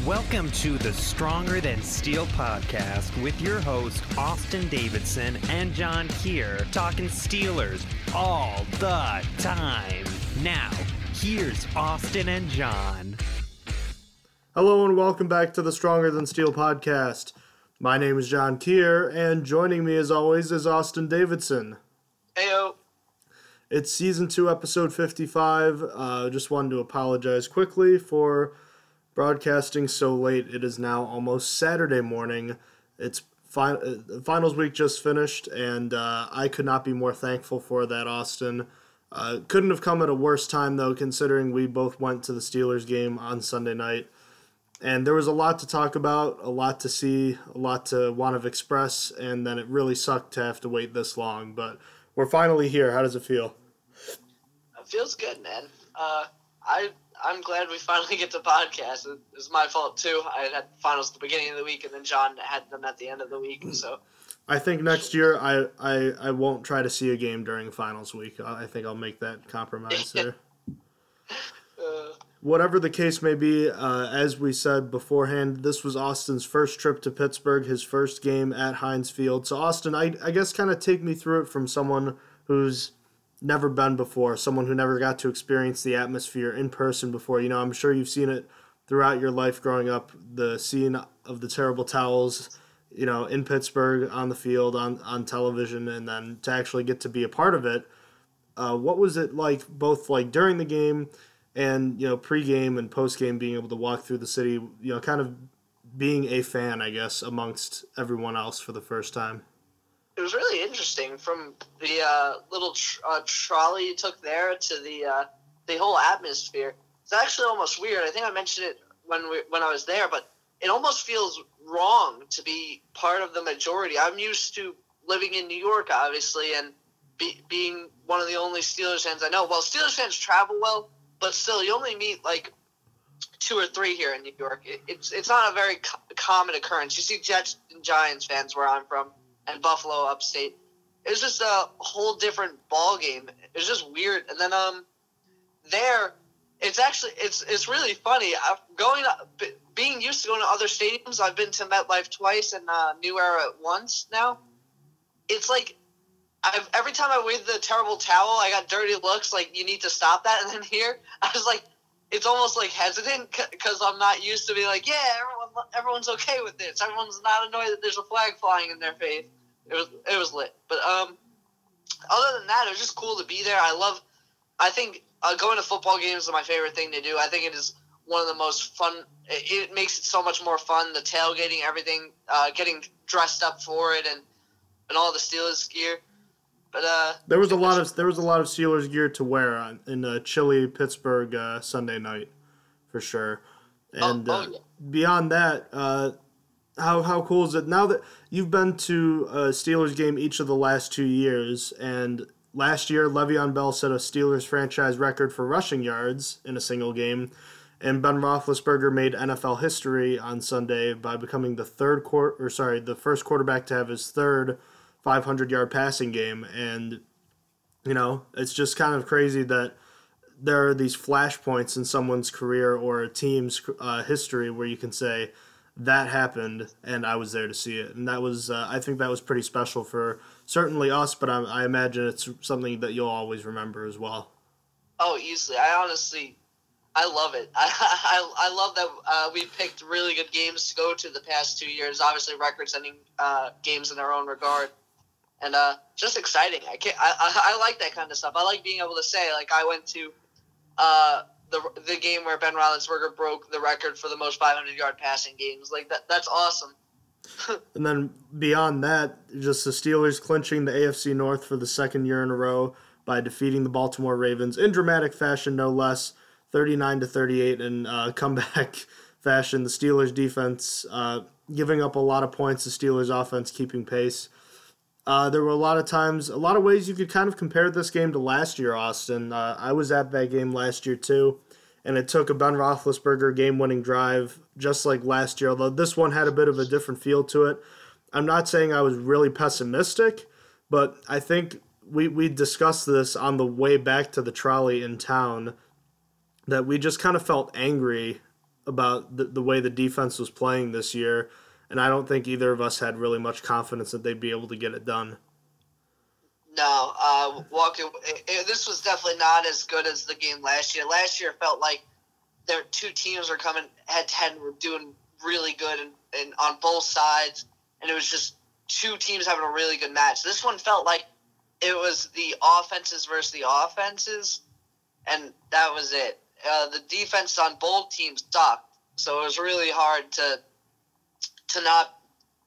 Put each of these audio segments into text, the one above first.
Welcome to the Stronger Than Steel podcast with your host, Austin Davidson and John Keir, talking Steelers all the time. Now, here's Austin and John. Hello and welcome back to the Stronger Than Steel podcast. My name is John Keir, and joining me as always is Austin Davidson. Heyo. It's Season 2, Episode 55. Just wanted to apologize quickly for broadcasting so late. It is now almost Saturday morning. It's finals week just finished, and I could not be more thankful for that, Austin. Couldn't have come at a worse time, though, considering we both went to the Steelers game on Sunday night. And there was a lot to talk about, a lot to see, a lot to want to express, and then it really sucked to have to wait this long. But we're finally here. How does it feel? It feels good, man. I'm glad we finally get to podcast. It was my fault, too. I had finals at the beginning of the week, and then John had them at the end of the week. So I think next year I won't try to see a game during finals week. I think I'll make that compromise there. Whatever the case may be, as we said beforehand, this was Austin's first trip to Pittsburgh, his first game at Heinz Field. So, Austin, I guess kind of take me through it from someone who's never been before, someone who never got to experience the atmosphere in person before. You know, I'm sure you've seen it throughout your life growing up, the scene of the terrible towels, you know, in Pittsburgh, on the field, on television, and then to actually get to be a part of it. What was it like, both like during the game and, you know, pre-game and post-game, being able to walk through the city, you know, kind of being a fan, I guess, amongst everyone else for the first time? It was really interesting, from the little trolley you took there to the whole atmosphere. It's actually almost weird. I think I mentioned it when I was there, but it almost feels wrong to be part of the majority. I'm used to living in New York, obviously, and being one of the only Steelers fans I know. Well, Steelers fans travel well, but still, you only meet like 2 or 3 here in New York. It's not a very common occurrence. You see Jets and Giants fans where I'm from, and Buffalo upstate. It was just a whole different ball game. It was just weird. And then there, it's really funny. Being used to going to other stadiums. I've been to MetLife twice and New Era once now. It's like every time I wave the terrible towel, I got dirty looks like, you need to stop that. And then here, I was like, it's almost like hesitant because I'm not used to being like, yeah, everyone's okay with this. Everyone's not annoyed that there's a flag flying in their face. It was lit. But other than that, it was just cool to be there. I think going to football games is my favorite thing to do. I think it is one of the most fun. It makes it so much more fun. The tailgating, everything, getting dressed up for it, and all the Steelers gear. But there was a lot of Steelers gear to wear in a chilly Pittsburgh Sunday night, for sure. And yeah. Beyond that, how cool is it now that you've been to a Steelers game each of the last 2 years? And last year, Le'Veon Bell set a Steelers franchise record for rushing yards in a single game, and Ben Roethlisberger made NFL history on Sunday by becoming the first quarterback to have his third 500-yard passing game. And, you know, it's just kind of crazy that there are these flashpoints in someone's career or a team's history where you can say, that happened, and I was there to see it. And that was, I think that was pretty special for certainly us, but I imagine it's something that you'll always remember as well. Oh, easily. I love it. I love that we picked really good games to go to the past 2 years. Obviously, record-setting games in their own regard, and just exciting. I like that kind of stuff. I like being able to say, like, I went to the game where Ben Roethlisberger broke the record for the most 500-yard passing games. Like, that's awesome. And then beyond that, just the Steelers clinching the AFC North for the second year in a row by defeating the Baltimore Ravens in dramatic fashion, no less, 39-38 in comeback fashion. The Steelers defense giving up a lot of points, the Steelers offense keeping pace. There were a lot of ways you could kind of compare this game to last year, Austin. I was at that game last year too, and it took a Ben Roethlisberger game-winning drive just like last year, although this one had a bit of a different feel to it. I'm not saying I was really pessimistic, but I think we discussed this on the way back to the trolley in town, that we just kind of felt angry about the way the defense was playing this year, and I don't think either of us had really much confidence that they'd be able to get it done. No, Walker, this was definitely not as good as the game last year. Last year felt like their two teams were coming head-to-head and were doing really good and on both sides, and it was just two teams having a really good match. This one felt like it was the offenses versus the offenses, and that was it. The defense on both teams sucked, so it was really hard to not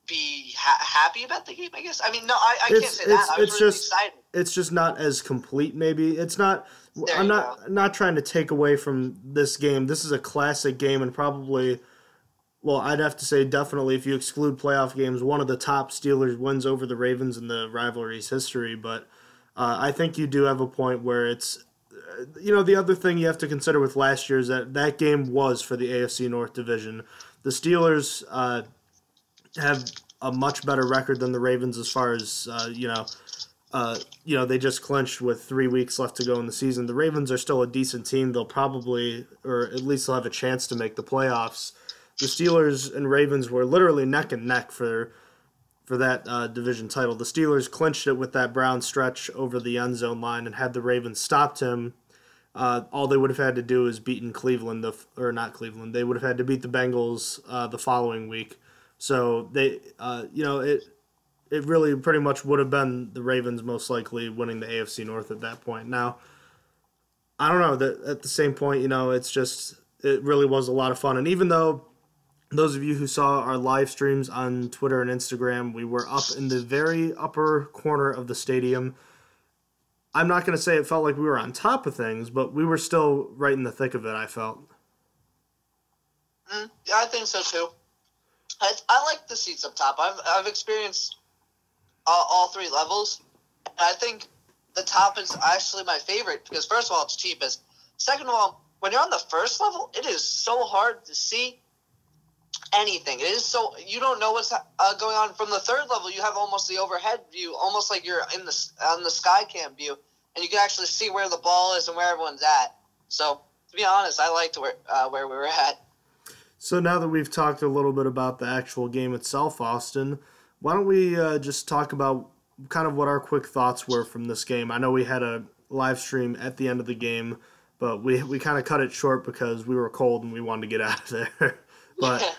be happy about the game, I guess. I mean, no, I can't say that. I was really excited. It's just not as complete, maybe. It's not – I'm not trying to take away from this game. This is a classic game and probably – well, I'd have to say definitely if you exclude playoff games, one of the top Steelers wins over the Ravens in the rivalry's history. But I think you do have a point where it's – the other thing you have to consider with last year is that game was for the AFC North division. The Steelers have a much better record than the Ravens as far as, they just clinched with 3 weeks left to go in the season. The Ravens are still a decent team. They'll probably, or at least they'll have a chance to make the playoffs. The Steelers and Ravens were literally neck and neck for that division title. The Steelers clinched it with that Brown stretch over the end zone line, and had the Ravens stopped him, all they would have had to do is beaten Cleveland, they would have had to beat the Bengals the following week. So they, it really pretty much would have been the Ravens most likely winning the AFC North at that point. Now, I don't know, that at the same point, it really was a lot of fun. And even though those of you who saw our live streams on Twitter and Instagram, we were up in the very upper corner of the stadium. I'm not going to say it felt like we were on top of things, but we were still right in the thick of it, I felt. Yeah, I think so too. I like the seats up top. I've experienced all three levels. And I think the top is actually my favorite because, first of all, it's cheapest. Second of all, when you're on the first level, it is so hard to see anything. It is so you don't know what's going on. From the third level, you have almost the overhead view, almost like you're on the sky cam view, and you can actually see where the ball is and where everyone's at. So, to be honest, I liked where we were at. So now that we've talked a little bit about the actual game itself, Austin, why don't we just talk about kind of what our quick thoughts were from this game? I know we had a live stream at the end of the game, but we kind of cut it short because we were cold and we wanted to get out of there. But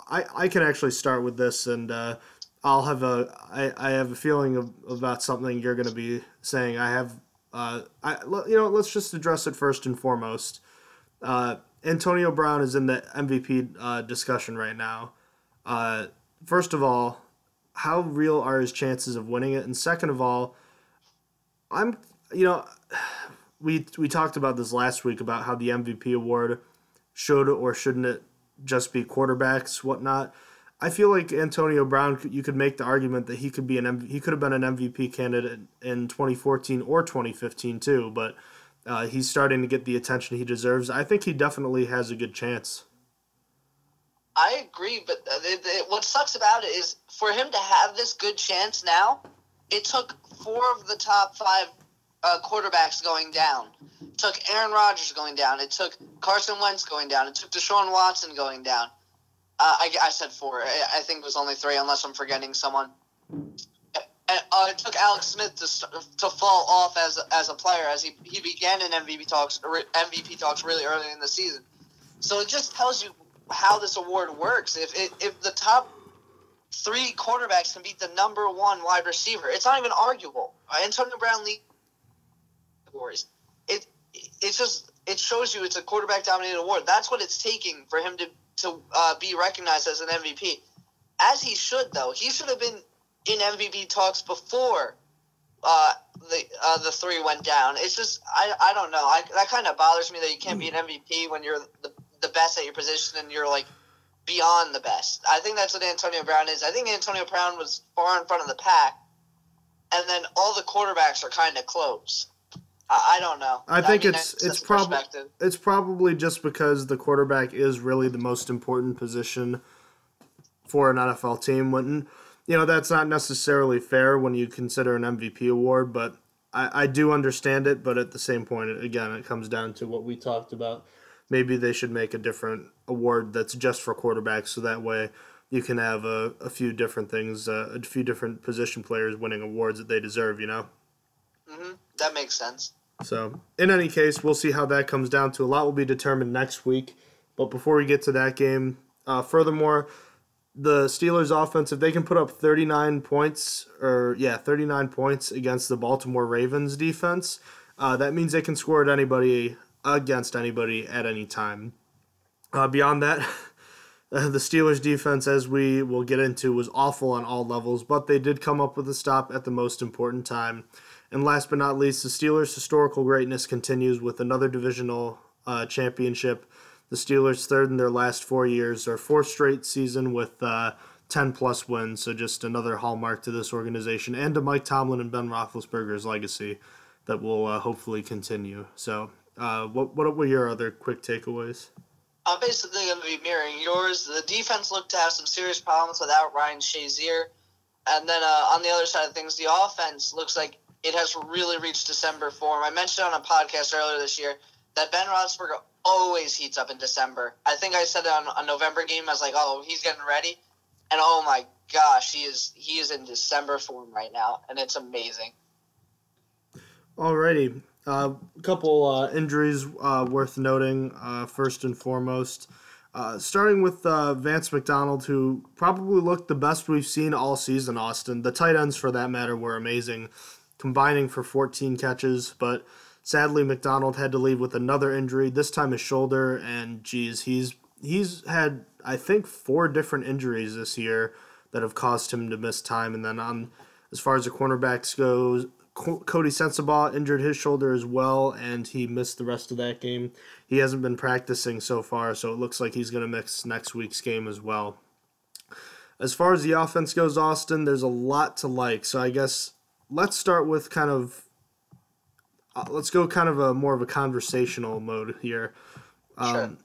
I can actually start with this, and I have a feeling about something you're going to be saying. Let's just address it first and foremost. Antonio Brown is in the MVP discussion right now. First of all, how real are his chances of winning it? And second of all, we talked about this last week about how the MVP award should or shouldn't it just be quarterbacks, whatnot. I feel like Antonio Brown, you could make the argument that he could have been an MVP candidate in 2014 or 2015 too, but he's starting to get the attention he deserves. I think he definitely has a good chance. I agree, but what sucks about it is for him to have this good chance now, it took 4 of the top 5 quarterbacks going down. It took Aaron Rodgers going down. It took Carson Wentz going down. It took Deshaun Watson going down. I said 4. I think it was only 3, unless I'm forgetting someone. It took Alex Smith to fall off as a player, as he began in MVP talks really early in the season. So it just tells you how this award works. If the top 3 quarterbacks can beat the number 1 wide receiver, it's not even arguable. Antonio Brown leads categories. It shows you it's a quarterback dominated award. That's what it's taking for him to be recognized as an MVP. As he should, though. He should have been in MVP talks before the 3 went down. It's just I don't know. That kind of bothers me that you can't be an MVP when you're the best at your position and you're like beyond the best. I think that's what Antonio Brown is. I think Antonio Brown was far in front of the pack, and then all the quarterbacks are kind of close. I don't know. I think it's probably just because the quarterback is really the most important position for an NFL team. When that's not necessarily fair when you consider an MVP award, but I do understand it. But at the same point, again, it comes down to what we talked about. maybe they should make a different award that's just for quarterbacks, so that way you can have a few different things, a few different position players winning awards that they deserve, Mm-hmm. That makes sense. So, in any case, we'll see how that comes down to. A lot will be determined next week. But before we get to that game, furthermore, the Steelers offense, if they can put up 39 points against the Baltimore Ravens defense, that means they can score against anybody at any time. Beyond that, the Steelers defense, as we will get into, was awful on all levels, but they did come up with a stop at the most important time. And last but not least, the Steelers' historical greatness continues with another divisional championship. The Steelers, third in their last 4 years, their fourth straight season with 10-plus wins. So just another hallmark to this organization and to Mike Tomlin and Ben Roethlisberger's legacy that will hopefully continue. So what were your other quick takeaways? I'm basically going to be mirroring yours. The defense looked to have some serious problems without Ryan Shazier. And then on the other side of things, the offense looks like it has really reached December form. I mentioned on a podcast earlier this year that Ben Roethlisberger always heats up in December. I think I said it on a November game. I was like, oh, he's getting ready. And oh my gosh, he is in December form right now, and it's amazing. Alrighty. A couple injuries worth noting, first and foremost. Starting with Vance McDonald, who probably looked the best we've seen all season, Austin. The tight ends, for that matter, were amazing, combining for 14 catches, but sadly McDonald had to leave with another injury, this time his shoulder, and geez, he's had, I think, 4 different injuries this year that have caused him to miss time. And then as far as the cornerbacks goes, Cody Sensabaugh injured his shoulder as well, and he missed the rest of that game. He hasn't been practicing so far, so it looks like he's going to miss next week's game as well. As far as the offense goes, Austin, there's a lot to like. So I guess let's start with let's go kind of a more of a conversational mode here. Sure.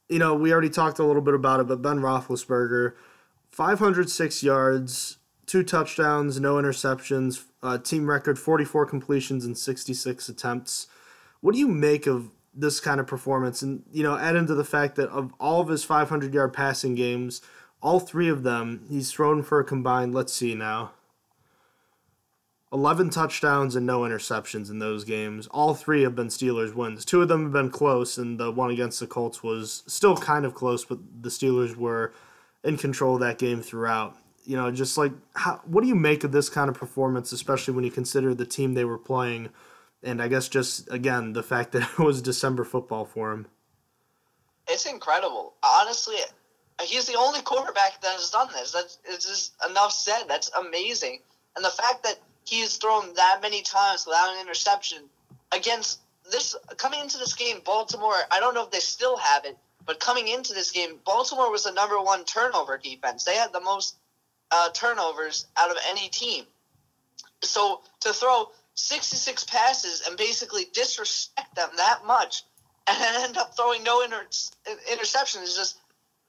We already talked a little bit about it, but Ben Roethlisberger, 506 yards, 2 touchdowns, no interceptions, team record 44 completions and 66 attempts. What do you make of this kind of performance? And, add into the fact that of all of his 500-yard passing games, all 3 of them, he's thrown for a combined, 11 touchdowns and no interceptions in those games. All 3 have been Steelers wins. 2 of them have been close, and the one against the Colts was still kind of close, but the Steelers were in control of that game throughout. What do you make of this kind of performance, especially when you consider the team they were playing, and I guess just, again, the fact that it was December football for him? It's incredible. Honestly, he's the only quarterback that has done this. It's just enough said. That's amazing. And the fact that he's thrown that many times without an interception against this, coming into this game, Baltimore, I don't know if they still have it, but coming into this game, Baltimore was the number 1 turnover defense. They had the most turnovers out of any team. So to throw 66 passes and basically disrespect them that much and end up throwing no interceptions is just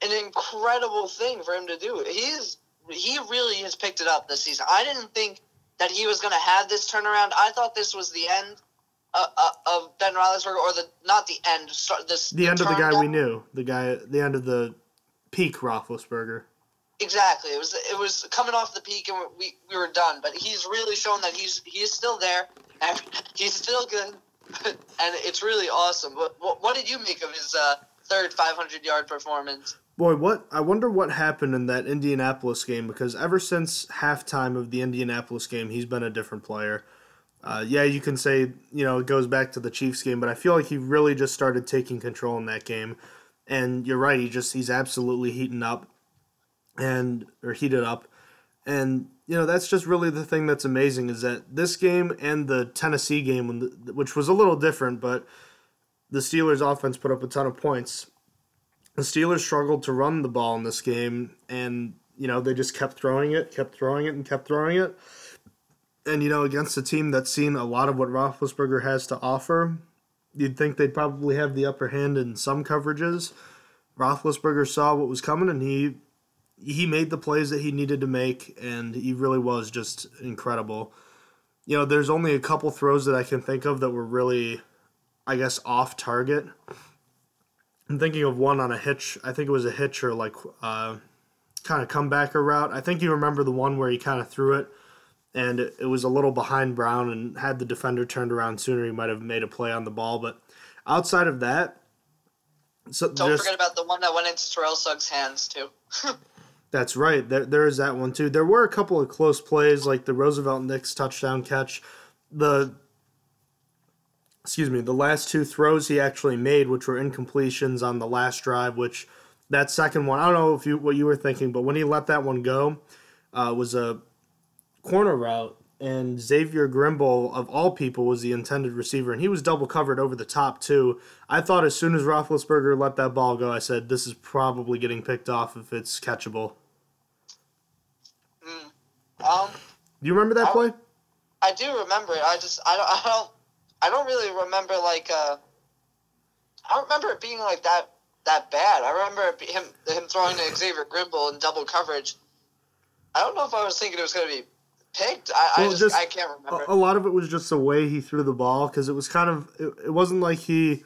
an incredible thing for him to do. He really has picked it up this season. I didn't think that he was going to have this turnaround. I thought this was the end of Ben Roethlisberger, or not the end. The end of the guy we knew. The end of the peak Roethlisberger. Exactly. It was coming off the peak, and we were done. But he's really shown that he is still there, and he's still good, and it's really awesome. But what did you make of his third 500-yard performance? Boy, I wonder what happened in that Indianapolis game, because ever since halftime of the Indianapolis game, he's been a different player. You can say, it goes back to the Chiefs game, but I feel like he really just started taking control in that game. And you're right, he's absolutely heated up. And that's just really the thing that's amazing, is that this game and the Tennessee game, which was a little different, but the Steelers offense put up a ton of points. The Steelers struggled to run the ball in this game, and, they just kept throwing it. And, against a team that's seen a lot of what Roethlisberger has to offer, you'd think they'd probably have the upper hand in some coverages. Roethlisberger saw what was coming, and he made the plays that he needed to make, and he really was just incredible. There's only a couple throws that I can think of that were really I guess, off target. I'm thinking of one on a hitch. I think it was a hitch or like kind of comebacker route. I think you remember the one where he kind of threw it, and it was a little behind Brown, and had the defender turned around sooner, he might have made a play on the ball. But outside of that, don't forget about the one that went into Terrell Suggs' hands too. That's right. There is that one too. There were a couple of close plays, like the Roosevelt Nix touchdown catch. The last two throws he actually made, which were incompletions on the last drive, which that second one, I don't know what you were thinking, but when he let that one go, was a corner route, and Xavier Grimble, of all people, was the intended receiver, and he was double covered over the top too. I thought as soon as Roethlisberger let that ball go, I said, this is probably getting picked off if it's catchable. Do you remember that play? I do remember it. I don't really remember I don't remember it being like that bad. I remember him throwing to Xavier Grimble in double coverage. I don't know if I was thinking it was going to be picked. I can't remember. A lot of it was just the way he threw the ball, because it was kind of it wasn't like he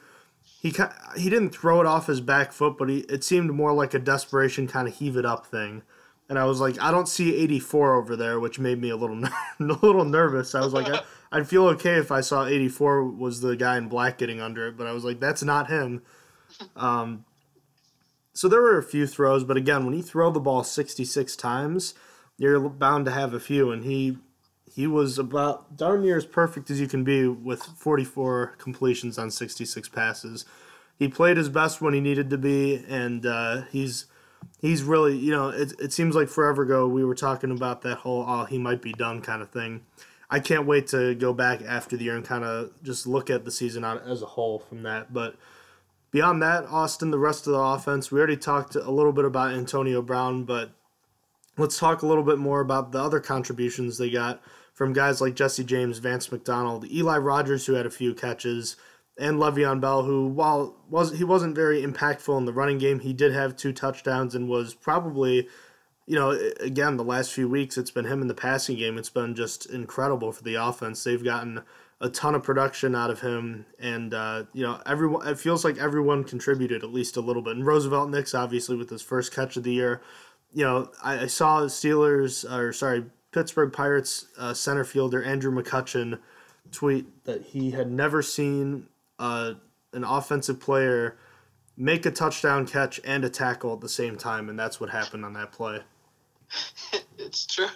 didn't throw it off his back foot, but it seemed more like a desperation kind of heave it up thing. And I was like, I don't see 84 over there, which made me a little nervous. I was like, I'd feel okay if I saw 84 was the guy in black getting under it, but I was like, that's not him. So there were a few throws, but again, when you throw the ball 66 times, you're bound to have a few, and he was about darn near as perfect as you can be with 44 completions on 66 passes. He played his best when he needed to be, and he's really, it seems like forever ago we were talking about that whole, he might be done kind of thing. I can't wait to go back after the year and kind of just look at the season as a whole from that. But beyond that, Austin, the rest of the offense, we already talked a little bit about Antonio Brown, but let's talk a little bit more about the other contributions they got from guys like Jesse James, Vance McDonald, Eli Rogers, who had a few catches, and Le'Veon Bell, who, while he wasn't very impactful in the running game, he did have 2 touchdowns and was probably, again, the last few weeks, it's been him in the passing game. It's been just incredible for the offense. They've gotten a ton of production out of him, and, everyone. It feels like everyone contributed at least a little bit. And Roosevelt Nix, obviously, with his first catch of the year. I saw Pittsburgh Pirates center fielder Andrew McCutchen tweet that he had never seen an offensive player make a touchdown catch and a tackle at the same time, and that's what happened on that play. It's true.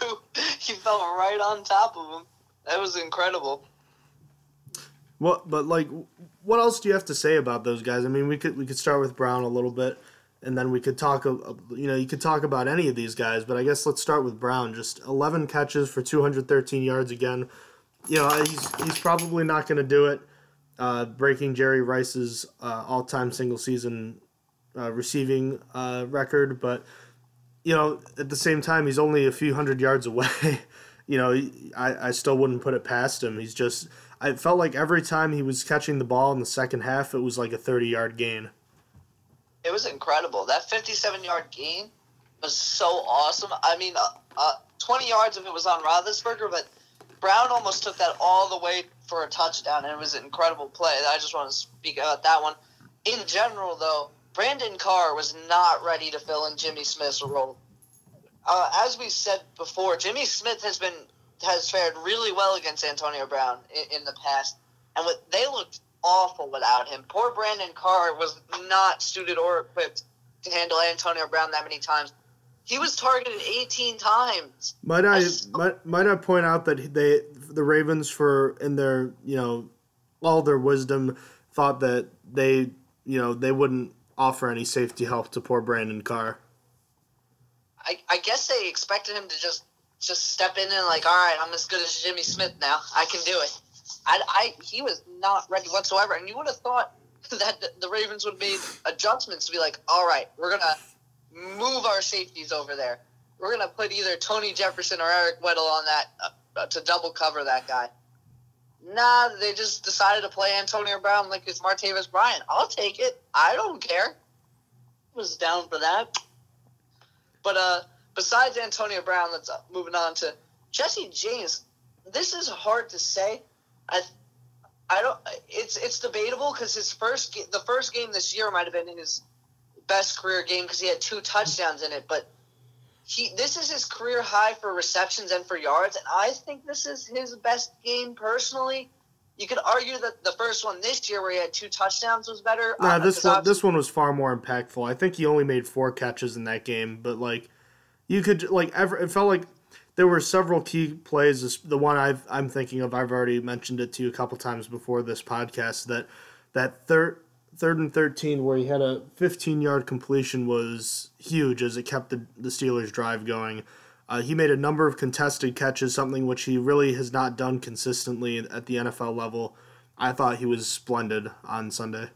He fell right on top of him. That was incredible. What else do you have to say about those guys? I mean, we could start with Brown a little bit, and then we could talk. You could talk about any of these guys, but I guess let's start with Brown. Just 11 catches for 213 yards again. He's probably not going to do it, breaking Jerry Rice's all-time single-season receiving record. But, at the same time, he's only a few hundred yards away. I still wouldn't put it past him. I felt like every time he was catching the ball in the second half, it was like a 30-yard gain. It was incredible. That 57-yard gain was so awesome. I mean, 20 yards if it was on Roethlisberger, but Brown almost took that all the way for a touchdown, and it was an incredible play. I just want to speak about that one. In general, though, Brandon Carr was not ready to fill in Jimmy Smith's role. As we said before, Jimmy Smith has fared really well against Antonio Brown in the past, and they looked awful without him. Poor Brandon Carr was not suited or equipped to handle Antonio Brown that many times. He was targeted 18 times. Might I point out that the Ravens, in their all their wisdom, thought that they wouldn't offer any safety help to poor Brandon Carr. I guess they expected him to just step in and all right, I'm as good as Jimmy Smith now. I can do it. He was not ready whatsoever, and you would have thought that the Ravens would have made adjustments to be like, all right, we're going to move our safeties over there. We're going to put either Tony Jefferson or Eric Weddle on that to double cover that guy. Nah, they just decided to play Antonio Brown like it's Martavis Bryant. I'll take it. I don't care. I was down for that. But besides Antonio Brown, let's moving on to Jesse James. This is hard to say. I don't. It's debatable because the first game this year might have been his best career game because he had 2 touchdowns in it. But this is his career high for receptions and for yards, and I think this is his best game personally. You could argue that the first one this year, where he had 2 touchdowns, was better. Nah, this one was far more impactful. I think he only made 4 catches in that game, but like you could it felt like there were several key plays. The one I'm thinking of, I've already mentioned it to you a couple times before this podcast. That third and 13 where he had a 15-yard completion was huge as it kept the Steelers' drive going. He made a number of contested catches, something which he really has not done consistently at the NFL level. I thought he was splendid on Sunday.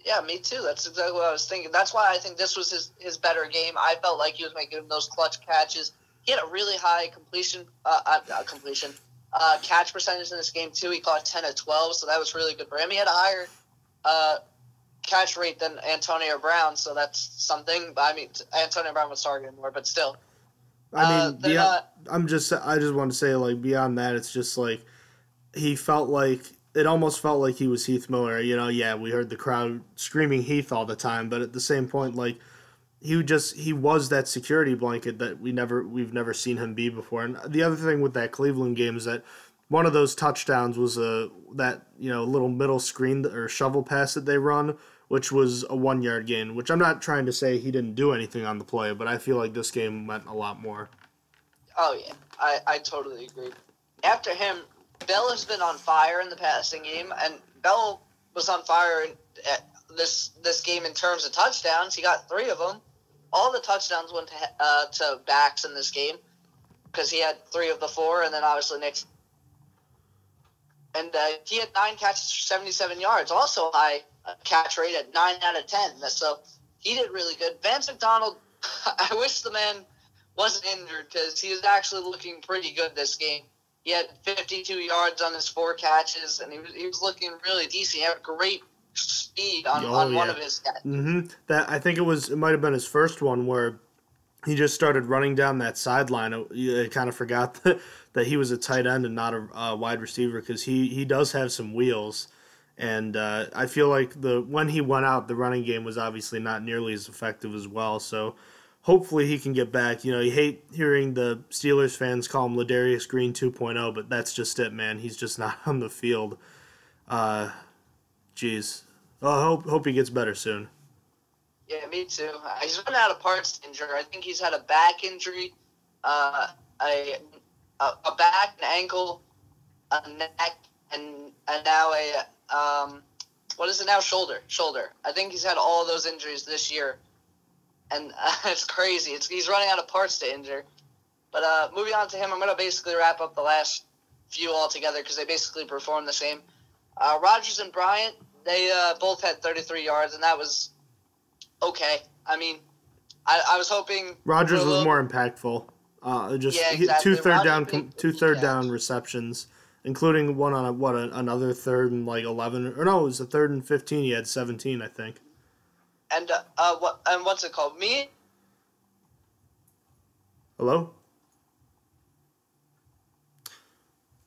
Yeah, me too. That's exactly what I was thinking. That's why I think this was his better game. I felt like he was making those clutch catches. He had a really high catch percentage in this game too. He caught 10 of 12, so that was really good for him. He had a higher catch rate than Antonio Brown, so that's something. I mean, Antonio Brown was targeted more, but still. I mean, I just want to say, like, beyond that, it's just like it almost felt like he was Heath Miller. You know, yeah, we heard the crowd screaming Heath all the time, but at the same point, like, he was that security blanket that we've never seen him be before. And the other thing with that Cleveland game is that one of those touchdowns was that little middle screen or shovel pass that they run, which was a 1-yard gain, which I'm not trying to say he didn't do anything on the play, but I feel like this game meant a lot more. Oh, yeah. I totally agree. After him, Bell has been on fire in the passing game, and Bell was on fire this game in terms of touchdowns. He got 3 of them. All the touchdowns went to backs in this game because he had 3 of the 4, and then obviously Nick. And he had 9 catches for 77 yards, also high catch rate at 9 out of 10. So he did really good. Vance McDonald, I wish the man wasn't injured because he was actually looking pretty good this game. He had 52 yards on his 4 catches, and he was looking really decent. He had great speed on one of his catches. Mm-hmm. I think it might have been his first one where he just started running down that sideline. I kind of forgot that he was a tight end and not a wide receiver because he does have some wheels. And I feel like when he went out, the running game was obviously not nearly as effective as well. So hopefully he can get back. You hate hearing the Steelers fans call him Ladarius Green 2.0, but that's just it, man. He's just not on the field. Jeez. I hope he gets better soon. Yeah, me too. He's run out of parts injury. I think he's had a back injury, a back, an ankle, a neck, and now what is it now? Shoulder. I think he's had all of those injuries this year, and it's crazy. He's running out of parts to injure. But moving on to him, I'm going to basically wrap up the last few altogether because they basically performed the same. Rodgers and Bryant, they both had 33 yards, and that was okay. I mean, I was hoping Rodgers was more impactful. Exactly. 2 third down receptions, including one on another 3rd and 11, or no, it was a 3rd and 15. He had 17, I think. And what's it called? Hello?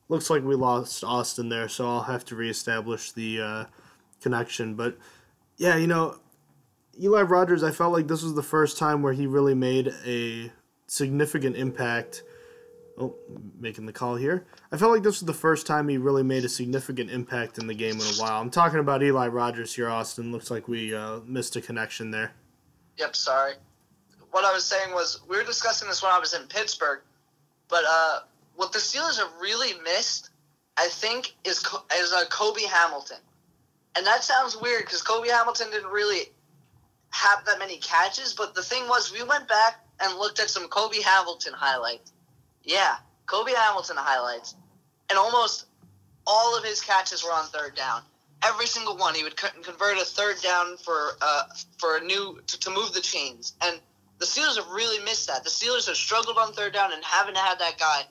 Looks like we lost Austin there, so I'll have to reestablish the connection. But yeah, Eli Rogers, I felt like this was the first time where he really made a significant impact. Oh, making the call here. I felt like this was the first time he really made a significant impact in the game in a while. I'm talking about Eli Rogers here, Austin. Looks like we missed a connection there. Yep, sorry. What I was saying was, we were discussing this when I was in Pittsburgh, but what the Steelers have really missed, I think, is Kobe Hamilton. And that sounds weird because Kobe Hamilton didn't really have that many catches, but the thing was, we went back and looked at some Kobe Hamilton highlights. Yeah, Kobe Hamilton highlights. And almost all of his catches were on 3rd down. Every single one. He would convert a 3rd down to move the chains. And the Steelers have really missed that. The Steelers have struggled on 3rd down and haven't had that guy.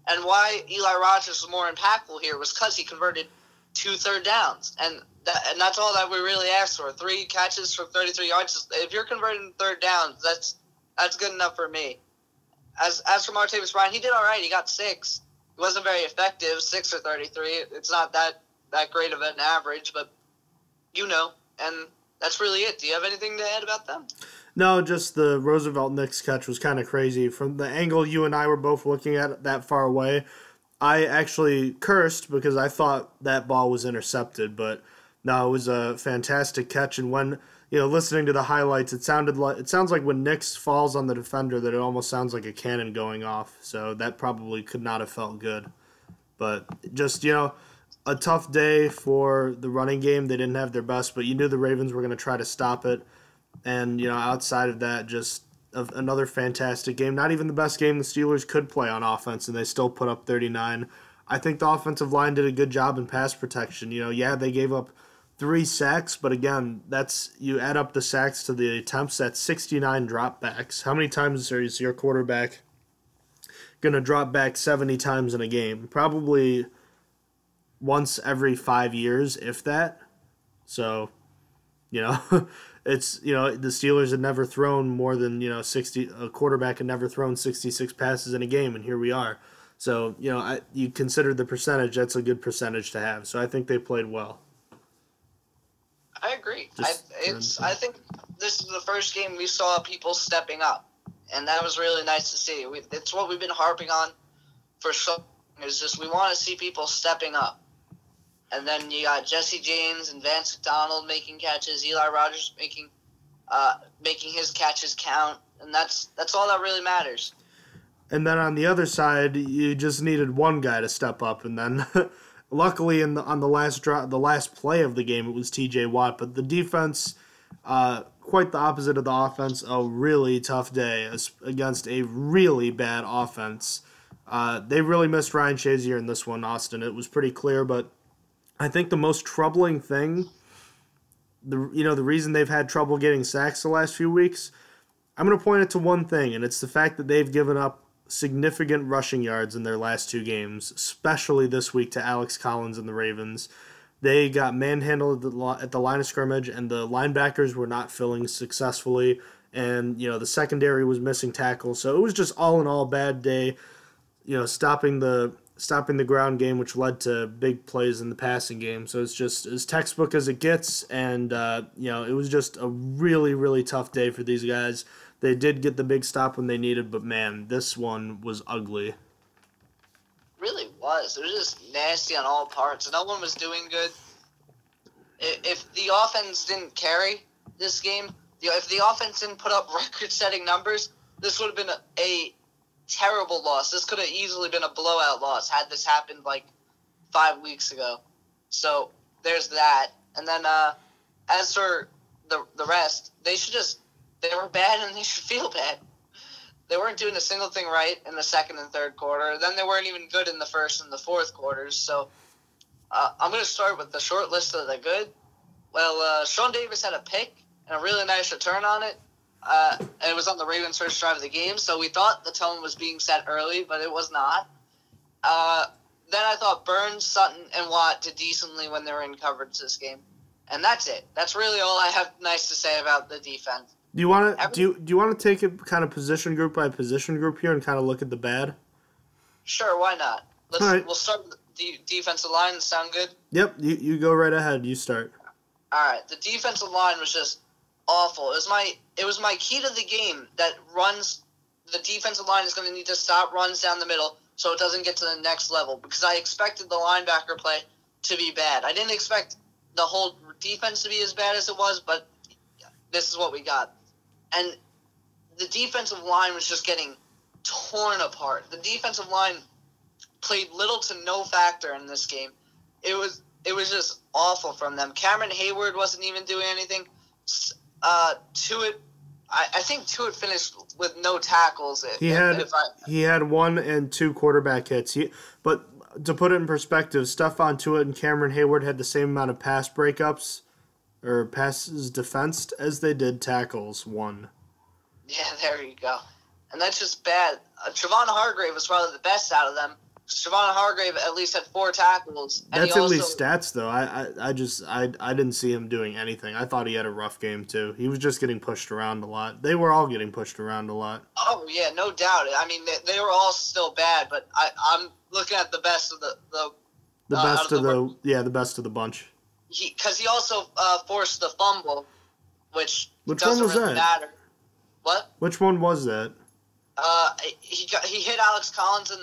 And why Eli Rogers was more impactful here was because he converted 2 3rd downs. And that's all that we really asked for. 3 catches for 33 yards. If you're converting 3rd downs, that's good enough for me. As for Martavis Bryant, he did all right. He got 6. He wasn't very effective, 6 for 33. It's not that that great of an average, but and that's really it. Do you have anything to add about them? No, just the Roosevelt Nix catch was kind of crazy. From the angle you and I were both looking at that far away, I actually cursed because I thought that ball was intercepted, but no, it was a fantastic catch. And when listening to the highlights, it sounds like when Nix falls on the defender that it almost sounds like a cannon going off. So that probably could not have felt good. But just a tough day for the running game. They didn't have their best, but you knew the Ravens were going to try to stop it. And, outside of that, just another fantastic game. Not even the best game the Steelers could play on offense, and they still put up 39. I think the offensive line did a good job in pass protection. They gave up 3 sacks, but again, you add up the sacks to the attempts, that's 69 dropbacks. How many times is your quarterback going to drop back 70 times in a game? Probably once every 5 years, if that. So, it's, the Steelers had never thrown more than, a quarterback had never thrown 66 passes in a game, and here we are. So, you consider the percentage, that's a good percentage to have. So I think they played well. I agree. I think this is the first game we saw people stepping up, and that was really nice to see. It's what we've been harping on for so long, is just we want to see people stepping up. And then you got Jesse James and Vance McDonald making catches, Eli Rogers making his catches count, and that's all that really matters. And then on the other side, you just needed one guy to step up, and then luckily on the last play of the game, it was T.J. Watt. But the defense, quite the opposite of the offense. A really tough day against a really bad offense. They really missed Ryan Shazier in this one, Austin. It was pretty clear, but I think the most troubling thing, the reason they've had trouble getting sacks the last few weeks, I'm going to point it to one thing, and it's the fact that they've given up significant rushing yards in their last 2 games, especially this week to Alex Collins and the Ravens. They got manhandled at the line of scrimmage, and the linebackers were not filling successfully, and the secondary was missing tackles. So it was just all in all a bad day, stopping the ground game, which led to big plays in the passing game. So it's just as textbook as it gets, and it was just a really, really tough day for these guys. They did get the big stop when they needed, but man, this one was ugly. Really was. It was just nasty on all parts. No one was doing good. If the offense didn't carry this game, if the offense didn't put up record-setting numbers, this would have been a terrible loss. This could have easily been a blowout loss had this happened 5 weeks ago. So there's that. And then as for the rest, they were bad and they should feel bad. They weren't doing a single thing right in the second and third quarter. Then they weren't even good in the first and the fourth quarters. So I'm going to start with the short list of the good. Well, Sean Davis had a pick and a really nice return on it. And it was on the Ravens' first drive of the game, so we thought the tone was being set early, but it was not. Then I thought Burns, Sutton, and Watt did decently when they were in coverage this game. And that's it. That's really all I have nice to say about the defense. Do you want to take it kind of position group by position group here and kind of look at the bad? Sure, why not? We'll start with the defensive line. Sound good? Yep, you go right ahead. You start. All right. The defensive line was just awful. It was my key to the game that the defensive line is going to need to stop runs down the middle so it doesn't get to the next level, because I expected the linebacker play to be bad. I didn't expect the whole defense to be as bad as it was, but this is what we got. And the defensive line was just getting torn apart. The defensive line played little to no factor in this game. It was just awful from them. Cameron Hayward wasn't even doing anything. Tuitt, I think Tuitt finished with no tackles. He had 1 and 2 quarterback hits. But to put it in perspective, Stephon Tuitt and Cameron Hayward had the same amount of pass breakups or passes defensed as they did tackles. 1. Yeah, there you go. And that's just bad. Trevon Hargrave was probably the best out of them. Trevon Hargrave at least had 4 tackles. And that's at least stats, though. I didn't see him doing anything. I thought he had a rough game, too. He was just getting pushed around a lot. They were all getting pushed around a lot. Oh, yeah, no doubt. I mean, they were all still bad, but I'm looking at the best of the The best of the best of the bunch. Because he also forced the fumble, which Which doesn't one was really that? matter. What? Which one was that? He hit Alex Collins and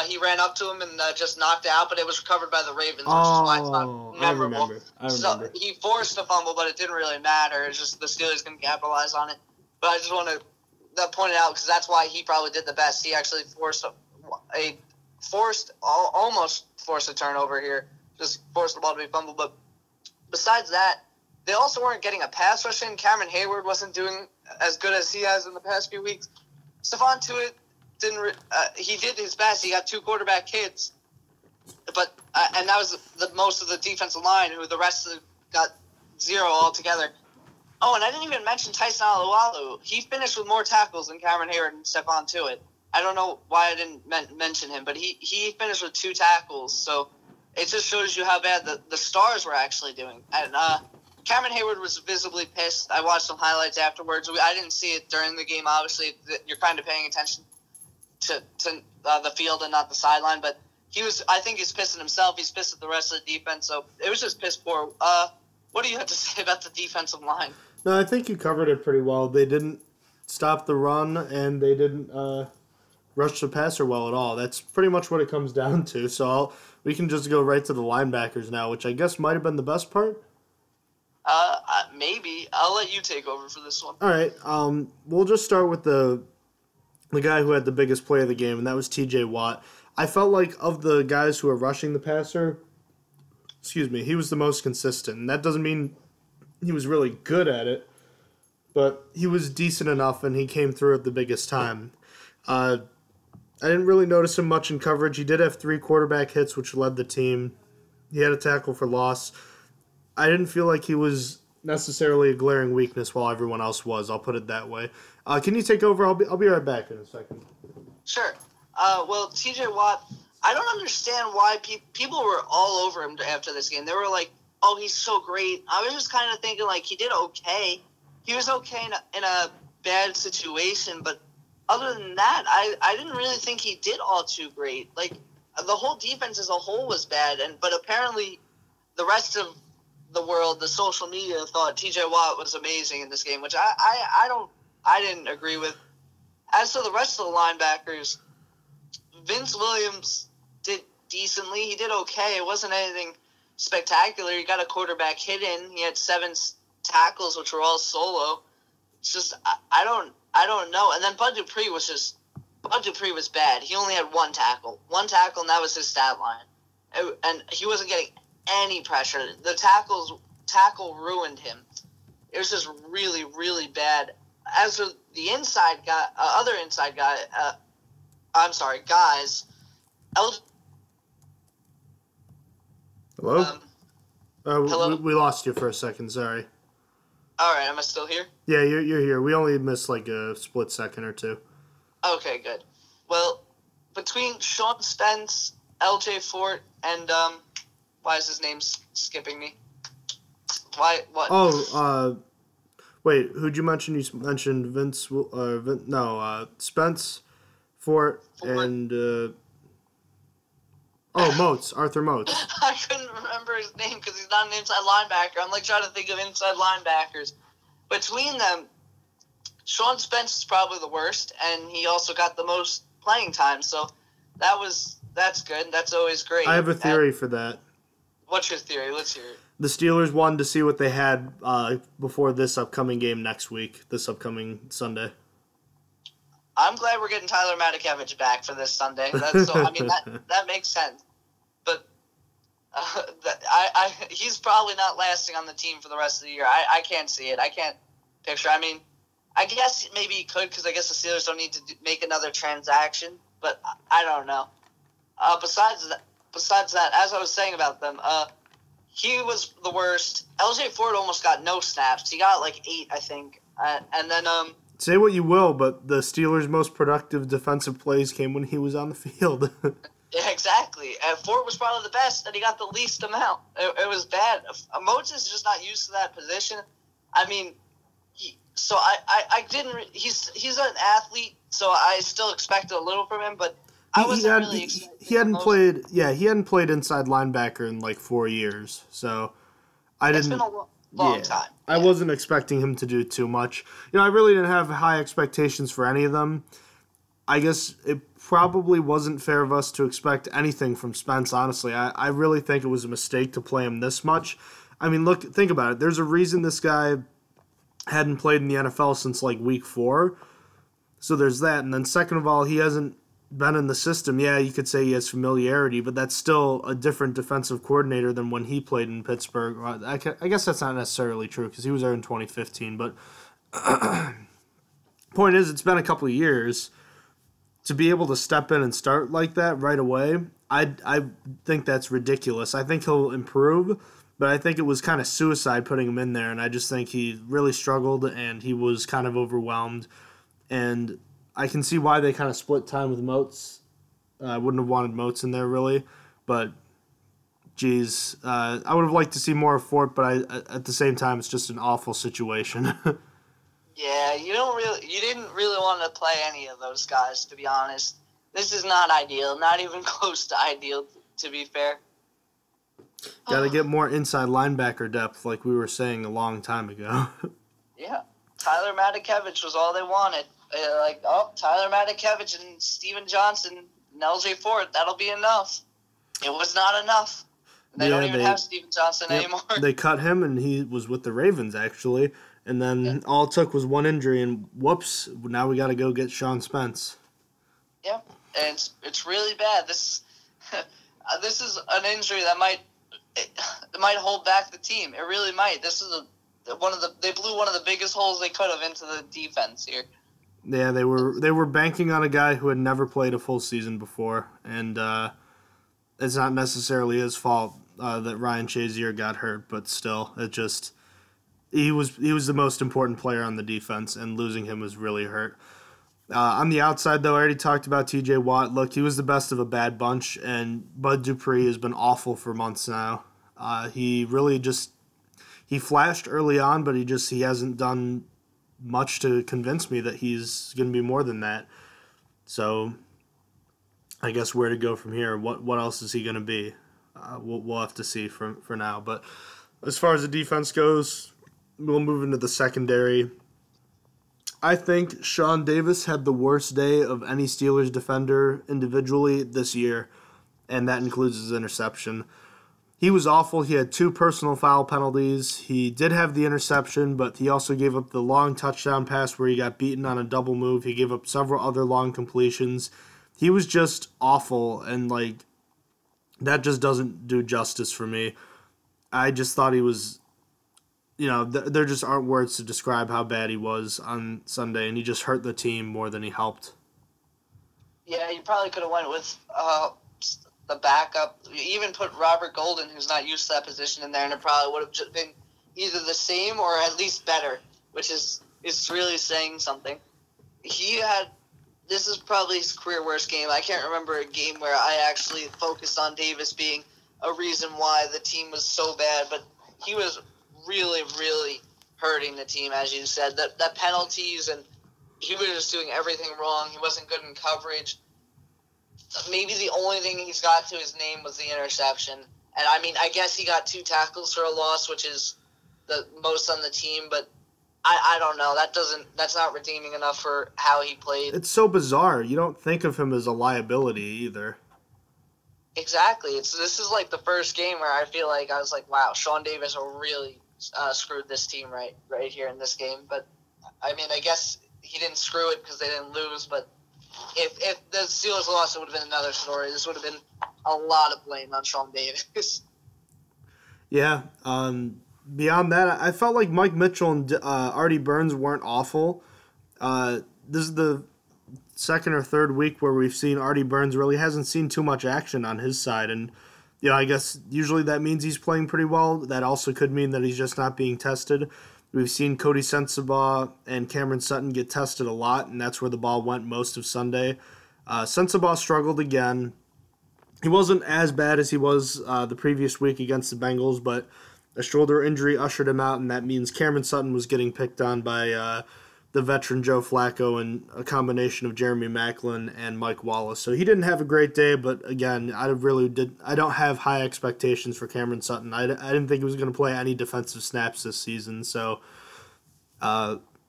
he ran up to him and just knocked it out, but it was recovered by the Ravens, which is why it's not memorable. I remember. So he forced the fumble, but it didn't really matter. It's just the Steelers can capitalize on it. But I just want to point it out because that's why he probably did the best. He actually almost forced a turnover here, just forced the ball to be fumbled. But besides that, they also weren't getting a pass rush in. Cameron Hayward wasn't doing as good as he has in the past few weeks. Stephon Tuitt he did his best. He got 2 quarterback hits, but and that was the most of the defensive line. Who the rest got 0 altogether. Oh, and I didn't even mention Tyson Alualu. He finished with more tackles than Cameron Hayward and Stephon Tuitt. I don't know why I didn't mention him, but he finished with 2 tackles. So it just shows you how bad the Stars were actually doing. And Cameron Hayward was visibly pissed. I watched some highlights afterwards. I didn't see it during the game. Obviously, you're kind of paying attention to the field and not the sideline. But I think he's pissed at himself. He's pissed at the rest of the defense. So it was just piss poor. What do you have to say about the defensive line? No, I think you covered it pretty well. They didn't stop the run, and they didn't rush the passer well at all. That's pretty much what it comes down to. So we can just go right to the linebackers now, which I guess might have been the best part. Maybe. I'll let you take over for this one. All right. We'll just start with the guy who had the biggest play of the game, and that was T.J. Watt. I felt like of the guys who are rushing the passer, he was the most consistent. And that doesn't mean he was really good at it, but he was decent enough, and he came through at the biggest time. I didn't really notice him much in coverage. He did have 3 quarterback hits, which led the team. He had a tackle for loss. I didn't feel like he was necessarily a glaring weakness while everyone else was. I'll put it that way. Can you take over? I'll be right back in a second. Sure. Well, T.J. Watt, I don't understand why people were all over him after this game. They were like, oh, he's so great. I was just kind of thinking, like, he did okay. He was okay in a bad situation, but other than that, I didn't really think he did all too great. Like, the whole defense as a whole was bad, but apparently the rest of the world, the social media, thought T.J. Watt was amazing in this game, which I didn't agree with. As for the rest of the linebackers, Vince Williams did decently. He did okay. It wasn't anything spectacular. He got a quarterback hit in. He had 7 tackles, which were all solo. It's just I don't know. And then Bud Dupree was bad. He only had 1 tackle, and that was his stat line. And he wasn't getting any pressure. The tackle ruined him. It was just really, really bad. As for the other inside guy, guys. Hello? Hello? We lost you for a second, sorry. All right, am I still here? Yeah, you're here. We only missed like a split second or 2. Okay, good. Well, between Sean Spence, L.J. Fort, and why is his name skipping me? Why? What? Oh, wait. Who'd you mention? You mentioned Vince. Spence, Fort, and Moats. Arthur Moats. I couldn't remember his name because he's not an inside linebacker. I'm like trying to think of inside linebackers. Between them, Sean Spence is probably the worst, and he also got the most playing time. So that's good. That's always great. I have a theory for that. What's your theory? Let's hear it. The Steelers wanted to see what they had before this upcoming game this upcoming Sunday. I'm glad we're getting Tyler Matakevich back for this Sunday. That makes sense. But he's probably not lasting on the team for the rest of the year. I can't see it. I can't picture. I mean, I guess maybe he could because I guess the Steelers don't need to make another transaction. But I don't know. Besides that, as I was saying about them, he was the worst. L.J. Ford almost got no snaps. He got like 8, I think. And then say what you will, but the Steelers' most productive defensive plays came when he was on the field. Yeah, exactly. And Ford was probably the best, and he got the least amount. It was bad. Moses is just not used to that position. I mean, he's an athlete, so I still expected a little from him, but I wasn't really expecting he hadn't played. Yeah, he hadn't played inside linebacker in like 4 years. So it's been a long time. I wasn't expecting him to do too much. I really didn't have high expectations for any of them. I guess it probably wasn't fair of us to expect anything from Spence, honestly. I really think it was a mistake to play him this much. I mean, think about it. There's a reason this guy hadn't played in the NFL since like week 4. So there's that. And then second of all, he hasn't been in the system. Yeah, you could say he has familiarity, but that's still a different defensive coordinator than when he played in Pittsburgh. I guess that's not necessarily true because he was there in 2015. But point is, it's been a couple of years. To be able to step in and start like that right away, I think that's ridiculous. I think he'll improve, but I think it was kind of suicide putting him in there, and I just think he really struggled, and he was kind of overwhelmed. And I can see why they kind of split time with Moats. I wouldn't have wanted Moats in there, really, but geez, I would have liked to see more of Fort, but at the same time, it's just an awful situation. Yeah, you didn't really want to play any of those guys, to be honest. This is not ideal, not even close to ideal, to be fair. Got to get more inside linebacker depth, like we were saying a long time ago. Yeah, Tyler Matakevich was all they wanted. Tyler Matakevich and Steven Johnson and LJ Ford, that'll be enough. It was not enough. They don't even have Steven Johnson anymore. They cut him, and he was with the Ravens, actually. And then all it took was one injury, and whoops, now we got to go get Sean Spence. Yeah, and it's really bad. This is an injury that might hold back the team. It really might. This is they blew one of the biggest holes they could have into the defense here. Yeah, they were banking on a guy who had never played a full season before, and it's not necessarily his fault that Ryan Shazier got hurt, but still, it just. He was the most important player on the defense, and losing him was really hurt. On the outside, though, I already talked about T.J. Watt. Look, he was the best of a bad bunch, and Bud Dupree has been awful for months now. He really he flashed early on, but he hasn't done much to convince me that he's going to be more than that. So I guess where to go from here? What else is he going to be? We'll have to see for now. But as far as the defense goes, we'll move into the secondary. I think Sean Davis had the worst day of any Steelers defender individually this year, and that includes his interception. He was awful. He had 2 personal foul penalties. He did have the interception, but he also gave up the long touchdown pass where he got beaten on a double move. He gave up several other long completions. He was just awful, and that just doesn't do justice for me. I just thought he was... there just aren't words to describe how bad he was on Sunday, and he just hurt the team more than he helped. Yeah, you probably could have went with the backup. You even put Robert Golden, who's not used to that position, in there, and it probably would have just been either the same or at least better, which is really saying something. This is probably his career worst game. I can't remember a game where I actually focused on Davis being a reason why the team was so bad, but he was really, really hurting the team, as you said. That penalties, and he was just doing everything wrong. He wasn't good in coverage. Maybe the only thing he's got to his name was the interception. And, I guess he got 2 tackles for a loss, which is the most on the team, but I don't know. That's not redeeming enough for how he played. It's so bizarre. You don't think of him as a liability either. Exactly. This is like the first game where I feel like I was like, wow, Sean Davis really screwed this team right here in this game. But I guess he didn't screw it because they didn't lose. But if the Steelers lost, it would have been another story. This would have been a lot of blame on Sean Davis. Yeah. Beyond that, I felt like Mike Mitchell and Artie Burns weren't awful. This is the second or third week where we've seen Artie Burns really hasn't seen too much action on his side, and I guess usually that means he's playing pretty well. That also could mean that he's just not being tested. We've seen Cody Sensabaugh and Cameron Sutton get tested a lot, and that's where the ball went most of Sunday. Sensabaugh struggled again. He wasn't as bad as he was the previous week against the Bengals, but a shoulder injury ushered him out, and that means Cameron Sutton was getting picked on by the veteran Joe Flacco and a combination of Jeremy Maclin and Mike Wallace. So he didn't have a great day, but again, I don't have high expectations for Cameron Sutton. I didn't think he was going to play any defensive snaps this season. So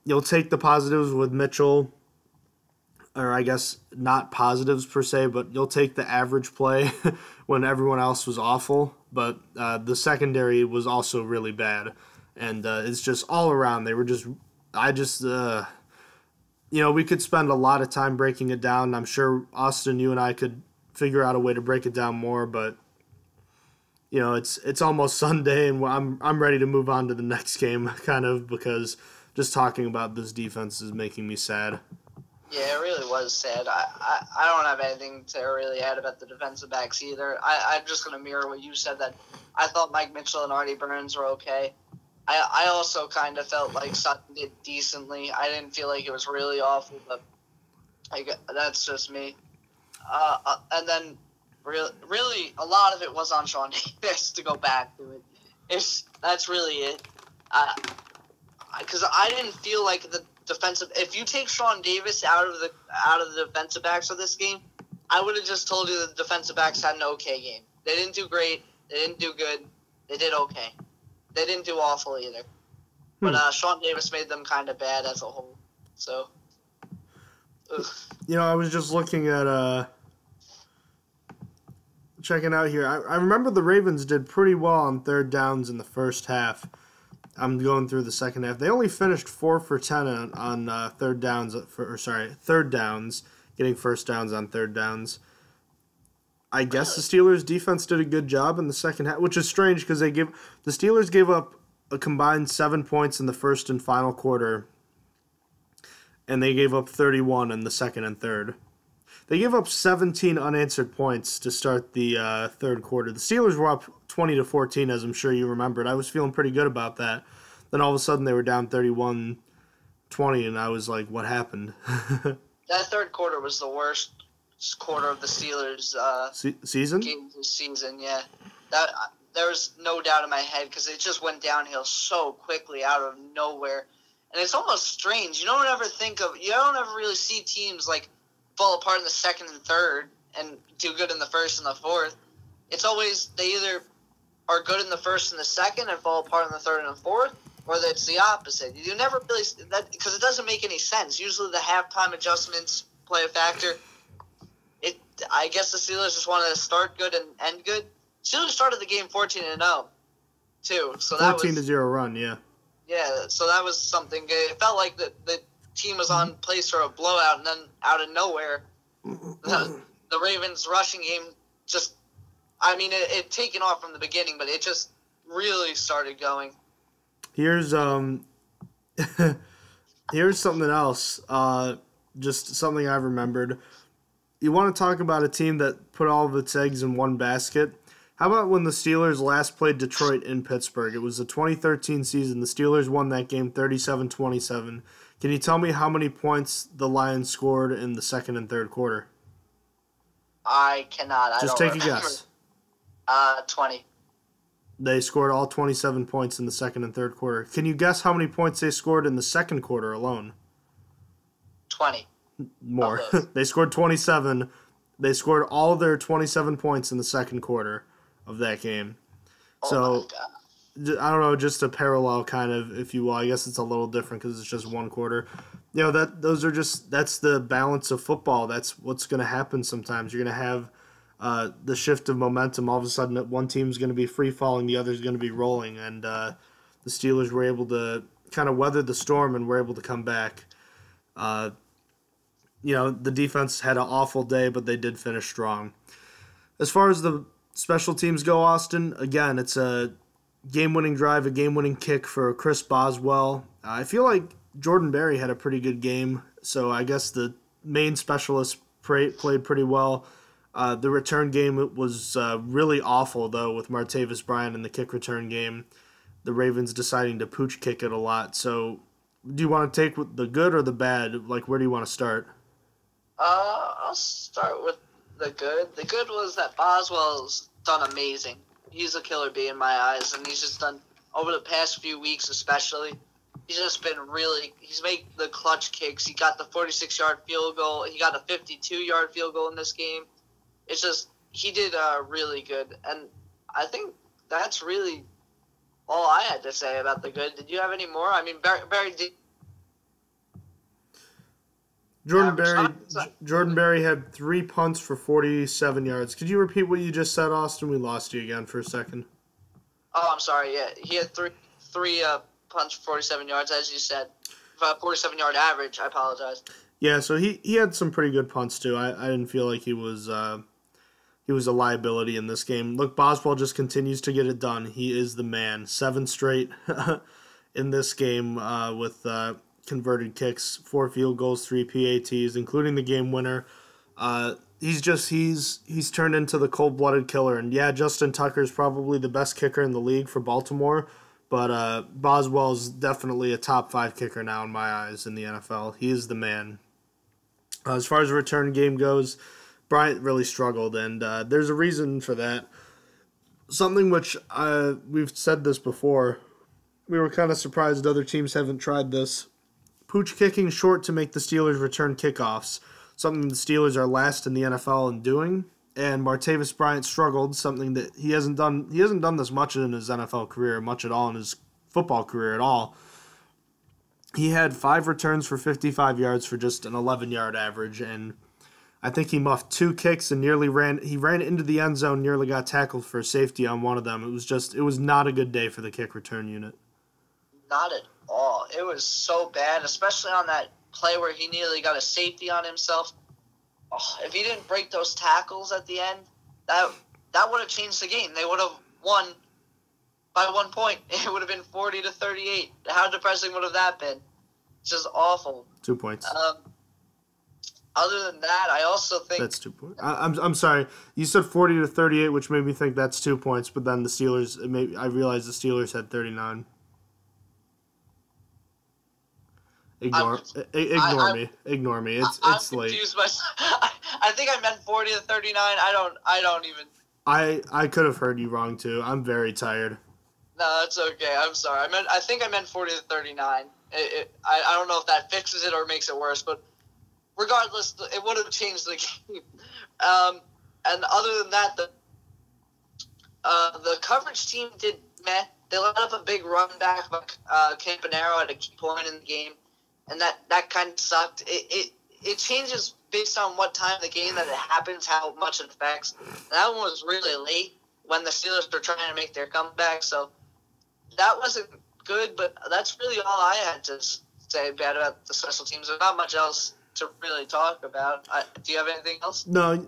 you'll take the positives with Mitchell, or I guess not positives per se, but you'll take the average play when everyone else was awful. But the secondary was also really bad. And it's just all around. They were just... we could spend a lot of time breaking it down. I'm sure, Austin, you and I could figure out a way to break it down more, but, it's almost Sunday, and I'm ready to move on to the next game, kind of, because just talking about this defense is making me sad. Yeah, it really was sad. I don't have anything to really add about the defensive backs either. I'm just going to mirror what you said, that I thought Mike Mitchell and Artie Burns were okay. I also kind of felt like Sutton did decently. I didn't feel like it was really awful, but that's just me. And then really a lot of it was on Sean Davis, to go back to it. That's really it. Because I didn't feel like the defensive. If you take Sean Davis out of the defensive backs of this game, I would have just told you the defensive backs had an okay game. They didn't do great. They didn't do good. They did okay. They didn't do awful either. But Sean Davis made them kind of bad as a whole. So, ugh. I was just looking at checking out here. I remember the Ravens did pretty well on third downs in the first half. I'm going through the second half. They only finished 4 for 10 on third downs, getting first downs on third downs. I guess the Steelers' defense did a good job in the second half, which is strange because the Steelers gave up a combined 7 points in the first and final quarter, and they gave up 31 in the second and third. They gave up 17 unanswered points to start the third quarter. The Steelers were up 20-14, as I'm sure you remembered. I was feeling pretty good about that. Then all of a sudden they were down 31-20, and I was like, what happened? That third quarter was the worst quarter of the Steelers' season? Game this season, yeah. There was no doubt in my head because it just went downhill so quickly out of nowhere. And it's almost strange. You don't ever really see teams like fall apart in the second and third and do good in the first and the fourth. It's always they either are good in the first and the second and fall apart in the third and the fourth, or that it's the opposite. You never really that because it doesn't make any sense. Usually the halftime adjustments play a factor. I guess the Steelers just wanted to start good and end good. Steelers started the game 14-0, too. So that 14-0 run, yeah. Yeah, so that was something. It felt like the team was on pace for a blowout, and then out of nowhere, the Ravens' rushing game just. I mean, it taken off from the beginning, but it just really started going. Here's something else. Just something I remembered. You want to talk about a team that put all of its eggs in one basket? How about when the Steelers last played Detroit in Pittsburgh? It was the 2013 season. The Steelers won that game 37-27. Can you tell me how many points the Lions scored in the second and third quarter? I cannot. Just take a guess. 20. They scored all 27 points in the second and third quarter. Can you guess how many points they scored in the second quarter alone? 20. More. They scored 27. They scored all their 27 points in the second quarter of that game. So, I don't know, just a parallel kind of, if you will. I guess it's a little different because it's just one quarter. That's the balance of football. That's what's going to happen sometimes. You're going to have the shift of momentum. All of a sudden, one team's going to be free-falling, the other's going to be rolling. And the Steelers were able to kind of weather the storm and were able to come back. The defense had an awful day, but they did finish strong. As far as the special teams go, Austin, again, it's a game-winning drive, a game-winning kick for Chris Boswell. I feel like Jordan Berry had a pretty good game, so I guess the main specialist played pretty well. The return game was really awful, though, with Martavis Bryant in the kick return game. The Ravens deciding to pooch kick it a lot. So do you want to take the good or the bad? Like, where do you want to start? I'll start with the good. The good was that Boswell's done amazing. He's a killer bee in my eyes, and he's just done, over the past few weeks especially, he's just been he's made the clutch kicks. He got the 46-yard field goal. He got a 52-yard field goal in this game. It's just, he did really good. And I think that's really all I had to say about the good. Did you have any more? I mean, Barry did. Jordan Berry had 3 punts for 47 yards. Could you repeat what you just said, Austin? We lost you again for a second. Oh, I'm sorry. Yeah, he had three punts for 47 yards, as you said. 47-yard average. I apologize. Yeah, so he had some pretty good punts too. I didn't feel like he was a liability in this game. Look, Boswell just continues to get it done. He is the man. 7 straight in this game with converted kicks, 4 field goals, 3 PATs, including the game winner. He's turned into the cold-blooded killer. And yeah, Justin Tucker is probably the best kicker in the league for Baltimore, but Boswell's definitely a top 5 kicker now in my eyes in the NFL. He is the man. As far as the return game goes, Bryant really struggled, and there's a reason for that. Something which we've said this before. We were kind of surprised other teams haven't tried this. Pooch kicking short to make the Steelers return kickoffs, something the Steelers are last in the NFL in doing. And Martavis Bryant struggled, something that he hasn't done. He hasn't done this much in his NFL career, much at all in his football career at all. He had 5 returns for 55 yards for just an 11-yard average, and I think he muffed 2 kicks and ran into the end zone, nearly got tackled for safety on one of them. It was not a good day for the kick return unit. Not at all. It was so bad, especially on that play where he nearly got a safety on himself. Oh, if he didn't break those tackles at the end, that would have changed the game. They would have won by 1 point. It would have been 40-38. How depressing would have that been? It's just awful. 2 points. Other than that, I also think that's 2 points. I'm sorry. You said 40-38, which made me think that's 2 points. But then the Steelers, I realized the Steelers had 39. Ignore me. It's late. I think I meant 40-39. I don't even. I could have heard you wrong too. I'm very tired. No, that's okay. I'm sorry. I think I meant 40-39. I don't know if that fixes it or makes it worse, but regardless, it would have changed the game. And other than that, the coverage team did meh. They let up a big run back by Campanaro at a key point in the game, and that kind of sucked. It changes based on what time of the game that it happens, how much it affects. And that one was really late when the Steelers were trying to make their comeback, so that wasn't good, but that's really all I had to say bad about the special teams. There's not much else to really talk about. Do you have anything else? No,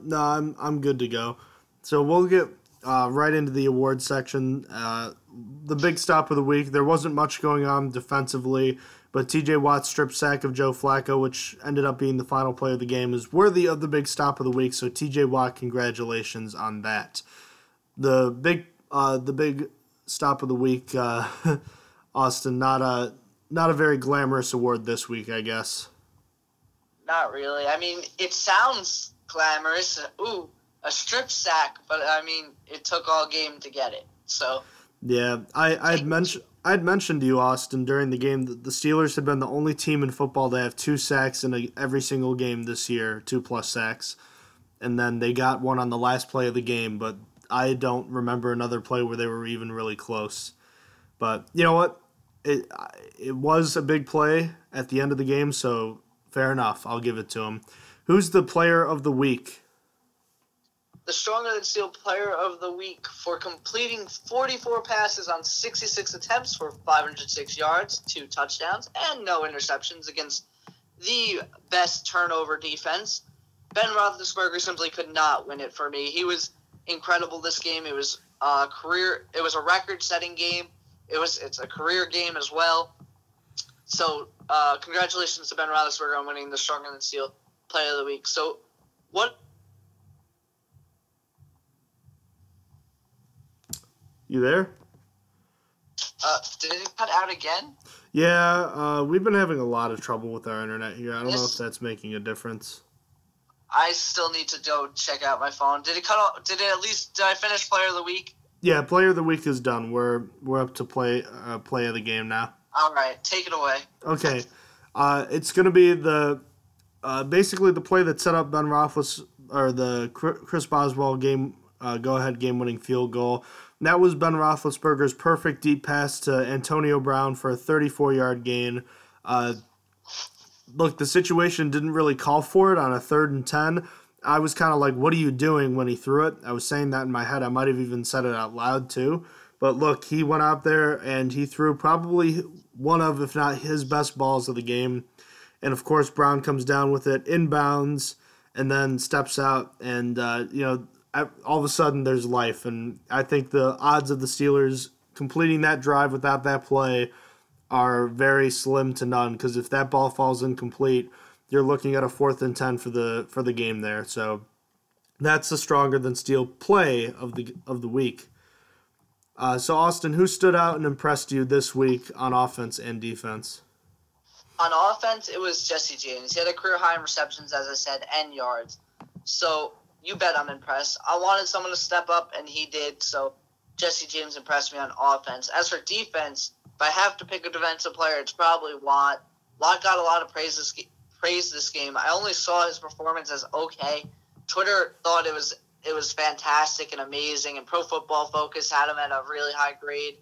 I'm good to go. So we'll get right into the awards section. The big stop of the week, there wasn't much going on defensively, but TJ Watt's strip sack of Joe Flacco, which ended up being the final play of the game, is worthy of the big stop of the week. So TJ Watt, congratulations on that. The big stop of the week, Austin, not a very glamorous award this week, I guess. Not really. I mean, it sounds glamorous. Ooh, a strip sack, but I mean, it took all game to get it. So yeah, I had mentioned to you, Austin, during the game that the Steelers had been the only team in football to have 2 sacks in every single game this year, 2+ sacks, and then they got one on the last play of the game, but I don't remember another play where they were even really close. But you know what? It was a big play at the end of the game, so fair enough. I'll give it to him. Who's the player of the week? The Stronger Than Steel player of the week for completing 44 passes on 66 attempts for 506 yards, 2 touchdowns, and no interceptions against the best turnover defense. Ben Roethlisberger simply could not win it for me. He was incredible this game. It was a record-setting game. It's a career game as well. So, congratulations to Ben Roethlisberger on winning the Stronger Than Steel player of the week. So, what? You there? Did it cut out again? Yeah, we've been having a lot of trouble with our internet here. I don't know if that's making a difference. I still need to go check out my phone. Did it cut off? Did I finish player of the week? Yeah, player of the week is done. We're up to play of the game now. All right, take it away. Okay. It's going to be the basically the play that set up Ben Roethlisberger, or the Chris Boswell go-ahead game-winning field goal. And that was Ben Roethlisberger's perfect deep pass to Antonio Brown for a 34-yard gain. Look, the situation didn't really call for it on a 3rd and 10. I was kind of like, what are you doing when he threw it? I was saying that in my head. I might have even said it out loud too. But look, he went out there and he threw probably one of, if not his best balls of the game. And, of course, Brown comes down with it inbounds and then steps out. And, all of a sudden there's life. And I think the odds of the Steelers completing that drive without that play are very slim to none, because if that ball falls incomplete, you're looking at a 4th and 10 for the game there. So that's the stronger than steel play of the week. So Austin, who stood out and impressed you this week on offense and defense? On offense, it was Jesse James. He had a career high in receptions, as I said, and yards. So you bet I'm impressed. I wanted someone to step up, and he did. So Jesse James impressed me on offense. As for defense, if I have to pick a defensive player, it's probably Watt. Watt got a lot of praise this game. I only saw his performance as okay. Twitter thought it was fantastic and amazing, and Pro Football Focus had him at a really high grade.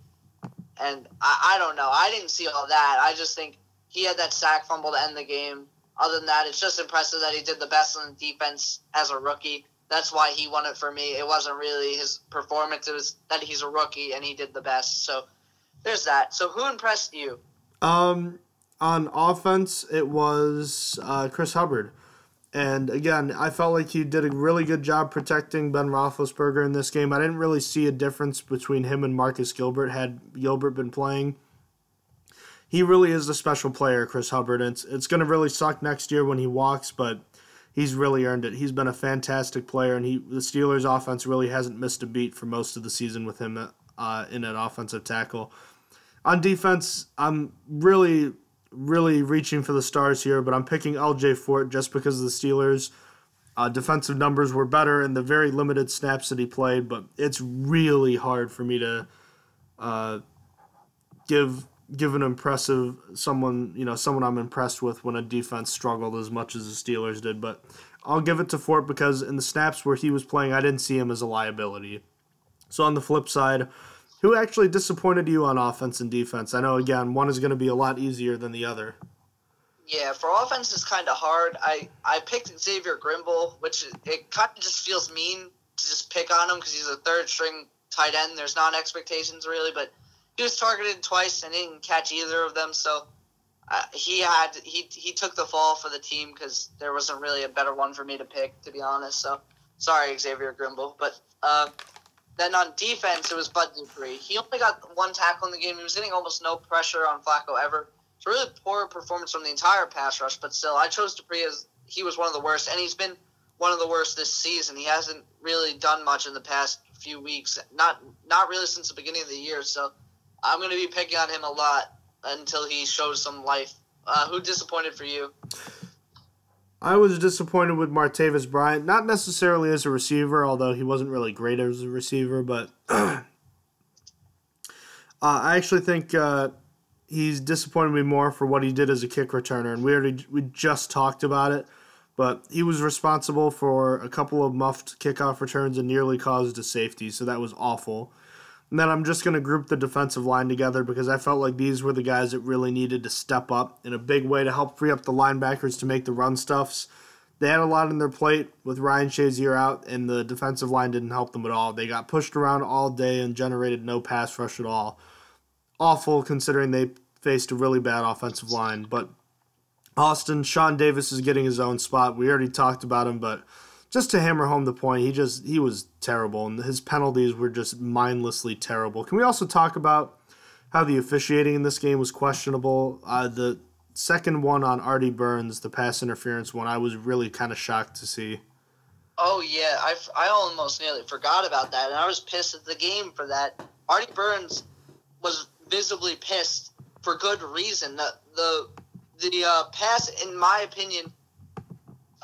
And I don't know. I didn't see all that. I just think he had that sack fumble to end the game. Other than that, it's just impressive that he did the best on the defense as a rookie. That's why he won it for me. It wasn't really his performance. It was that he's a rookie and he did the best. So there's that. So who impressed you? On offense, it was Chris Hubbard. And again, I felt like he did a really good job protecting Ben Roethlisberger in this game. I didn't really see a difference between him and Marcus Gilbert had Gilbert been playing. He really is a special player, Chris Hubbard. It's going to really suck next year when he walks, but he's really earned it. He's been a fantastic player, and the Steelers' offense really hasn't missed a beat for most of the season with him in an offensive tackle. On defense, I'm really reaching for the stars here, but I'm picking LJ Fort just because the Steelers' defensive numbers were better in the very limited snaps that he played, but it's really hard for me to give an impressive someone I'm impressed with when a defense struggled as much as the Steelers did. But I'll give it to Fort because in the snaps where he was playing, I didn't see him as a liability. So on the flip side, who actually disappointed you on offense and defense? I know, again, one is going to be a lot easier than the other. Yeah, for offense, it's kind of hard. I picked Xavier Grimble, which it kind of just feels mean to just pick on him because he's a third-string tight end. There's not expectations really, but he was targeted twice and didn't catch either of them. So he took the fall for the team because there wasn't really a better one for me to pick, to be honest. So sorry, Xavier Grimble. But then on defense, it was Bud Dupree. He only got one tackle in the game. He was getting almost no pressure on Flacco ever. It's a really poor performance from the entire pass rush, but still, I chose Dupree as he was one of the worst, and he's been one of the worst this season. He hasn't really done much in the past few weeks, not really since the beginning of the year, so I'm going to be picking on him a lot until he shows some life. Who disappointed for you? I was disappointed with Martavis Bryant, not necessarily as a receiver, although he wasn't really great as a receiver, but I actually think he's disappointed me more for what he did as a kick returner, and we just talked about it, but he was responsible for a couple of muffed kickoff returns and nearly caused a safety, so that was awful. And then I'm just going to group the defensive line together because I felt like these were the guys that really needed to step up in a big way to help free up the linebackers to make the run stuffs. They had a lot on their plate with Ryan Shazier out, and the defensive line didn't help them at all. They got pushed around all day and generated no pass rush at all. Awful considering they faced a really bad offensive line. But Austin, Sean Davis is getting his own spot. We already talked about him, but just to hammer home the point, he was terrible, and his penalties were just mindlessly terrible. Can we also talk about how the officiating in this game was questionable? The second one on Artie Burns, the pass interference one, I was really kind of shocked to see. Oh, yeah, I almost nearly forgot about that, and I was pissed at the game for that. Artie Burns was visibly pissed for good reason. The pass, in my opinion...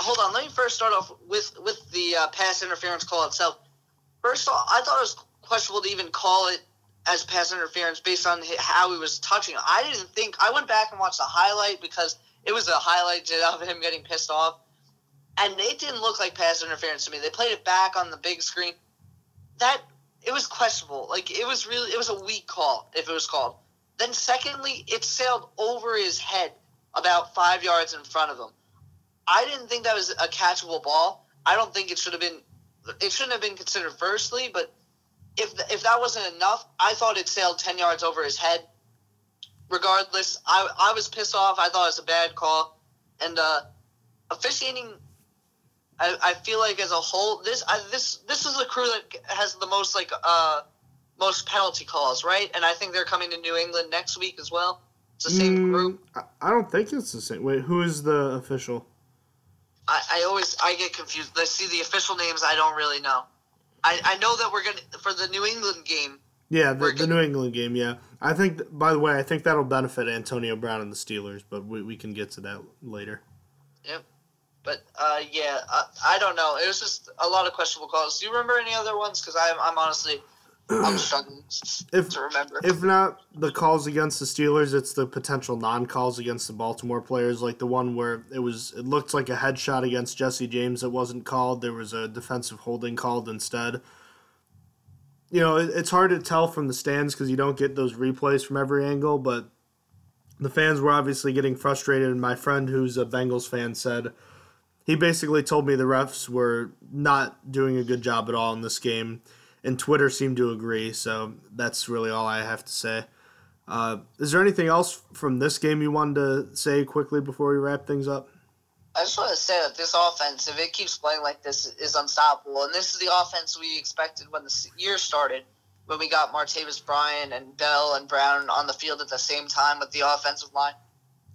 Hold on, let me first start off with the pass interference call itself. First of all, I thought it was questionable to even call it as pass interference based on how he was touching. I went back and watched the highlight because it was a highlight of him getting pissed off, and it didn't look like pass interference to me. They played it back on the big screen. It was questionable. Like, it was a weak call if it was called. Then secondly, it sailed over his head about 5 yards in front of him. I didn't think that was a catchable ball. I don't think it shouldn't have been considered firstly, but if that wasn't enough, I thought it sailed 10 yards over his head. Regardless, I was pissed off. I thought it was a bad call. And officiating, I feel like as a whole, this is a crew that has the most penalty calls, right? And I think they're coming to New England next week as well. It's the same group. I don't think it's the same. Wait, who is the official? I get confused. I see the official names. I don't really know. I know that we're going to, for the New England game. Yeah, the New England game, yeah. I think, by the way, I think that'll benefit Antonio Brown and the Steelers, but we can get to that later. Yep. But, I don't know. It was just a lot of questionable calls. Do you remember any other ones? Because I'm honestly, I'm struggling to remember. If not the calls against the Steelers, it's the potential non-calls against the Baltimore players, like the one where it looked like a headshot against Jesse James that wasn't called. There was a defensive holding called instead. You know, it's hard to tell from the stands because you don't get those replays from every angle, but the fans were obviously getting frustrated, and my friend who's a Bengals fan said he basically told me the refs were not doing a good job at all in this game, and Twitter seemed to agree, so that's really all I have to say. Is there anything else from this game you wanted to say quickly before we wrap things up? I just want to say that this offense, if it keeps playing like this, is unstoppable. And this is the offense we expected when the year started, when we got Martavis Bryant and Bell and Brown on the field at the same time with the offensive line,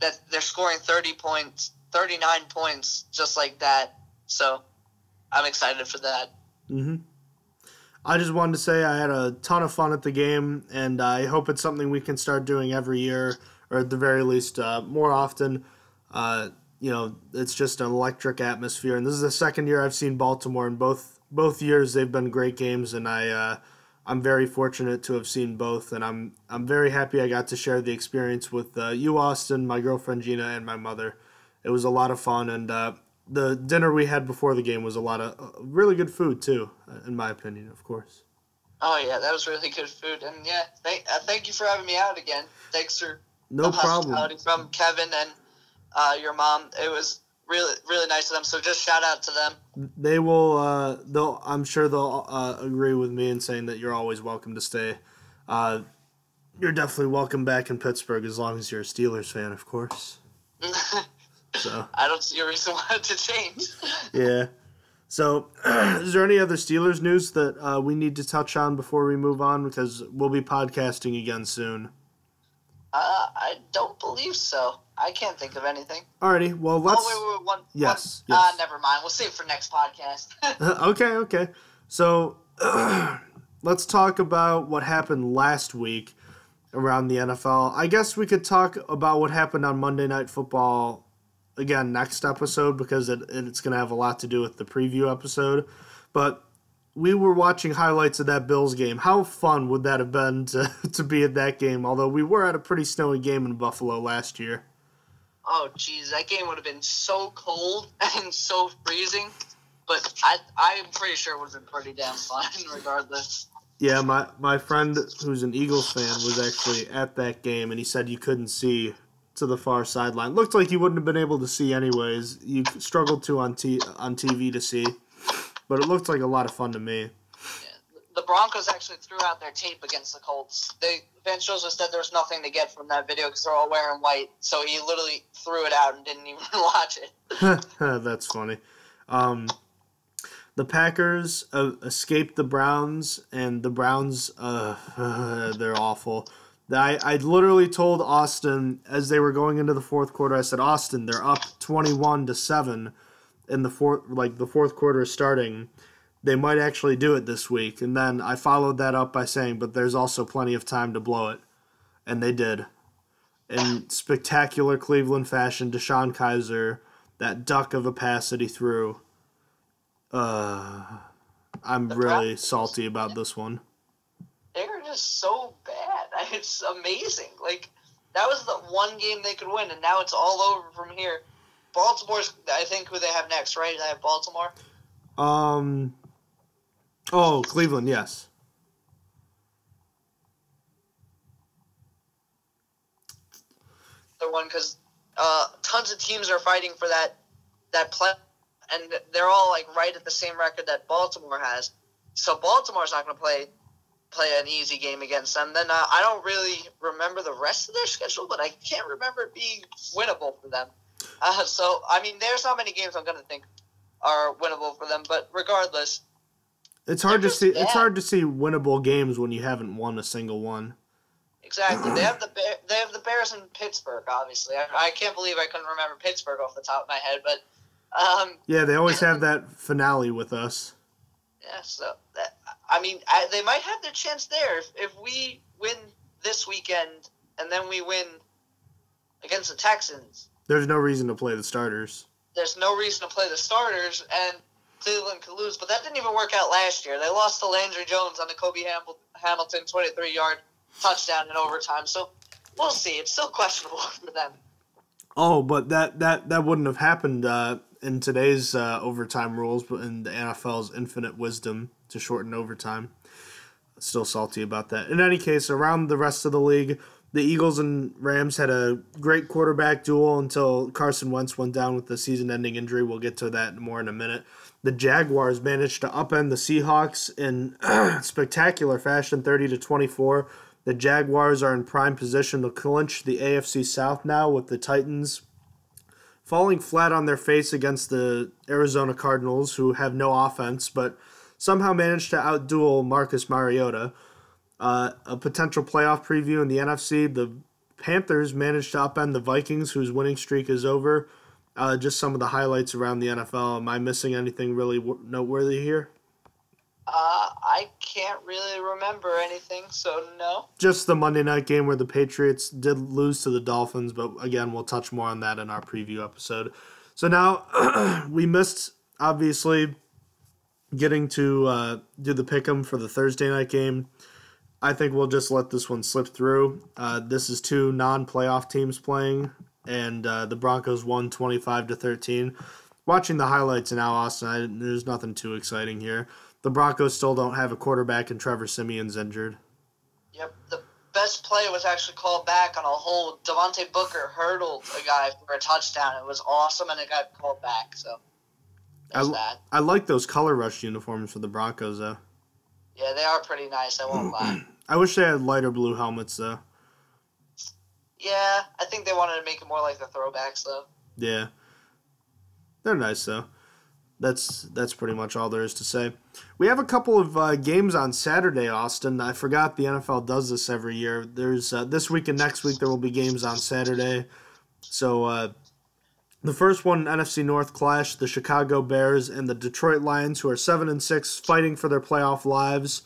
that they're scoring 30 points, 39 points, just like that. So I'm excited for that. Mm-hmm. I just wanted to say I had a ton of fun at the game, and I hope it's something we can start doing every year, or at the very least more often. You know, it's just an electric atmosphere, and this is the second year I've seen Baltimore, and both years they've been great games, and I'm very fortunate to have seen both, and I'm very happy I got to share the experience with you, Austin, my girlfriend Gina, and my mother. It was a lot of fun, and the dinner we had before the game was a lot of really good food too, in my opinion, of course. Oh yeah, that was really good food, and yeah, thank you for having me out again. Thanks for no problem from Kevin and your mom. It was really, really nice of them. So just shout out to them. They will. I'm sure they'll agree with me in saying that you're always welcome to stay. You're definitely welcome back in Pittsburgh as long as you're a Steelers fan, of course. So I don't see a reason why to change. Yeah. So, is there any other Steelers news that we need to touch on before we move on? Because we'll be podcasting again soon. I don't believe so. I can't think of anything. Alrighty, well, let's... Oh, wait, one. Yes. Never mind. We'll save it for next podcast. Okay. So, let's talk about what happened last week around the NFL. I guess we could talk about what happened on Monday Night Football again next episode because it's going to have a lot to do with the preview episode. But we were watching highlights of that Bills game. How fun would that have been to be at that game? Although we were at a pretty snowy game in Buffalo last year. Oh, geez, that game would have been so cold and so freezing. But I'm pretty sure it would have been pretty damn fun regardless. Yeah, my friend who's an Eagles fan was actually at that game, and he said you couldn't see to the far sideline. Looked like you wouldn't have been able to see anyways. You struggled to on TV to see, but it looked like a lot of fun to me. Yeah. The Broncos actually threw out their tape against the Colts. Vance Joseph said there was nothing to get from that video because they're all wearing white, so he literally threw it out and didn't even watch it. That's funny. The Packers escaped the Browns, and the Browns, they're awful. I literally told Austin as they were going into the fourth quarter, I said, Austin, they're up 21-7 in the fourth quarter is starting. They might actually do it this week. And then I followed that up by saying, but there's also plenty of time to blow it. And they did. In spectacular Cleveland fashion, DeShone Kizer, that duck of a pass that he threw. I'm really salty about this one. They're just so bad. it's amazing. Like, that was the one game they could win, and now it's all over from here. Baltimore's, I think, who they have next, right? They have Baltimore? Cleveland, yes. The one, because tons of teams are fighting for that play, and they're all like right at the same record that Baltimore has. So Baltimore's not going to play an easy game against them. Then I don't really remember the rest of their schedule, but I can't remember it being winnable for them. So I mean, there's not many games I'm going to think are winnable for them. But regardless, it's hard to see. It's hard to see winnable games when you haven't won a single one. Exactly. They have the Bears in Pittsburgh, obviously. I can't believe I couldn't remember Pittsburgh off the top of my head, but yeah, they always have that finale with us. Yeah, so they might have their chance there if we win this weekend and then we win against the Texans. There's no reason to play the starters. There's no reason to play the starters, and Cleveland could lose. But that didn't even work out last year. They lost to Landry Jones on the Kobe Hamilton 23-yard touchdown in overtime. So we'll see. It's still questionable for them. Oh, but that wouldn't have happened in today's overtime rules, but in the NFL's infinite wisdom to shorten overtime. Still salty about that. In any case, around the rest of the league, the Eagles and Rams had a great quarterback duel until Carson Wentz went down with the season-ending injury. We'll get to that more in a minute. The Jaguars managed to upend the Seahawks in spectacular fashion, 30-24. The Jaguars are in prime position to clinch the AFC South now, with the Titans falling flat on their face against the Arizona Cardinals, who have no offense, but somehow managed to outduel Marcus Mariota. A potential playoff preview in the NFC, the Panthers managed to upend the Vikings, whose winning streak is over. Just some of the highlights around the NFL. Am I missing anything really noteworthy here? I can't really remember anything, so no. Just the Monday night game where the Patriots did lose to the Dolphins, but again, we'll touch more on that in our preview episode. So now, we missed, obviously, getting to do the pick'em for the Thursday night game. I think we'll just let this one slip through. This is two non-playoff teams playing, and the Broncos won 25-13. Watching the highlights now, Austin, there's nothing too exciting here. The Broncos still don't have a quarterback, and Trevor Siemian's injured. Yep, the best play was actually called back on a hold. Devontae Booker hurdled a guy for a touchdown. It was awesome, and it got called back. So there's that. I like those color rush uniforms for the Broncos, though. Yeah, they are pretty nice, I won't lie. I wish they had lighter blue helmets, though. Yeah, I think they wanted to make it more like the throwbacks, though. Yeah. They're nice, though. That's pretty much all there is to say. We have a couple of games on Saturday, Austin. I forgot the NFL does this every year. There's this week and next week there will be games on Saturday. So the first one, NFC North clash, the Chicago Bears and the Detroit Lions, who are 7-6, fighting for their playoff lives.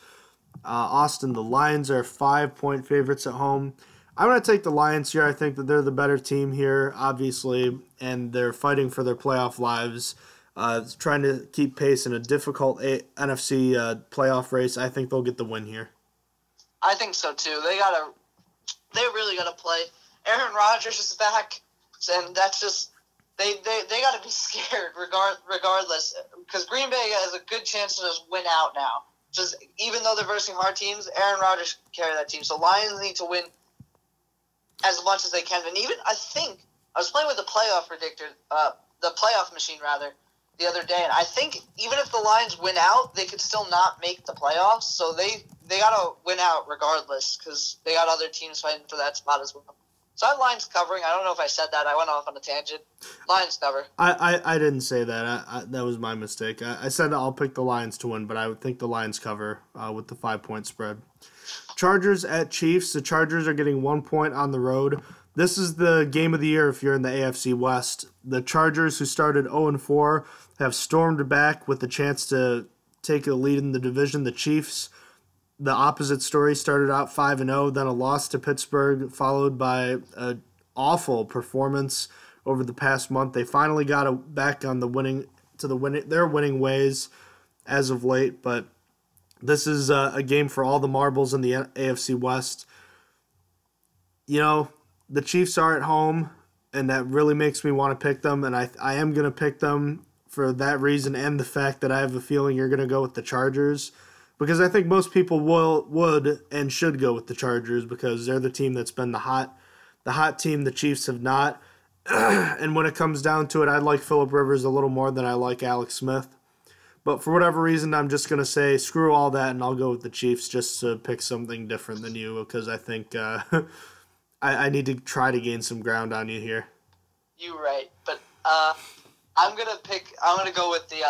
Austin, the Lions are 5-point favorites at home. I'm going to take the Lions here. I think that they're the better team here, obviously, and they're fighting for their playoff lives. Trying to keep pace in a difficult NFC playoff race. I think they'll get the win here. I think so too. They really gotta play. Aaron Rodgers is back, and that's just they gotta be scared regardless, because Green Bay has a good chance to just win out now. Just even though they're versing hard teams, Aaron Rodgers can carry that team. So Lions need to win as much as they can. And even I was playing with the playoff predictor, the playoff machine rather, the other day, and I think even if the Lions win out, they could still not make the playoffs. So they gotta win out regardless, because they got other teams fighting for that spot as well. So I have Lions covering. I don't know if I said that. I went off on a tangent. Lions cover. I didn't say that. That was my mistake. I said I'll pick the Lions to win, but I would think the Lions cover with the 5-point spread. Chargers at Chiefs. The Chargers are getting 1 point on the road. This is the game of the year if you're in the AFC West. The Chargers, who started 0-4, have stormed back with the chance to take a lead in the division. The Chiefs, the opposite story, started out 5-0, then a loss to Pittsburgh, followed by an awful performance over the past month. They finally got back on their winning ways as of late, but this is a game for all the marbles in the AFC West. the Chiefs are at home, and that really makes me want to pick them, and I am going to pick them for that reason and the fact that I have a feeling you're going to go with the Chargers, because I think most people would and should go with the Chargers because they're the team that's been the hot team. The Chiefs have not. And when it comes down to it, I like Phillip Rivers a little more than I like Alex Smith. But for whatever reason, I'm just going to say screw all that, and I'll go with the Chiefs just to pick something different than you because I think I need to try to gain some ground on you here. You're right, but I'm gonna go with the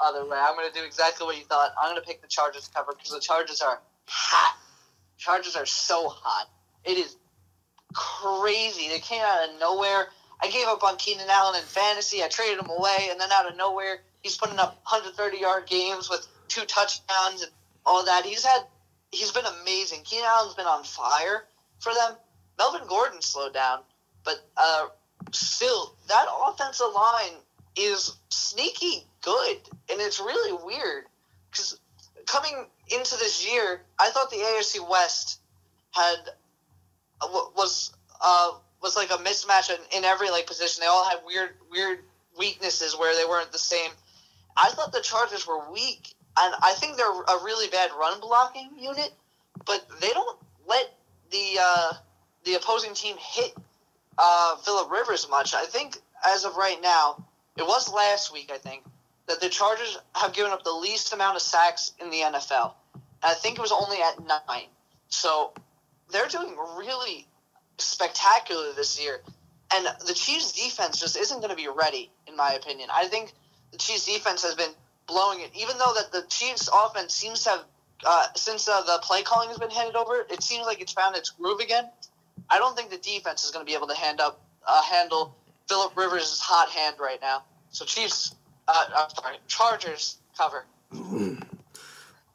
other way. I'm gonna do exactly what you thought. I'm gonna pick the Chargers to cover because the Chargers are hot. Chargers are so hot. It is crazy. They came out of nowhere. I gave up on Keenan Allen in fantasy. I traded him away, and then out of nowhere, he's putting up 130-yard games with 2 touchdowns and all that. He's been amazing. Keenan Allen's been on fire for them. Melvin Gordon slowed down, but still, that offensive line is sneaky good, and it's really weird because coming into this year, I thought the AFC West was like a mismatch in every position. They all had weird weaknesses where they weren't the same. I thought the Chargers were weak, and I think they're a really bad run blocking unit, but they don't let the opposing team hit Phillip Rivers much. I think as of right now, it was last week, I think, that the Chargers have given up the least amount of sacks in the NFL. And I think it was only at 9. So they're doing really spectacular this year. And the Chiefs' defense just isn't going to be ready, in my opinion. I think the Chiefs' defense has been blowing it. Even though that the Chiefs' offense seems to have, since the play calling has been handed over, it seems like it's found its groove again. I don't think the defense is going to be able to handle Phillip Rivers' hot hand right now. So Chargers cover.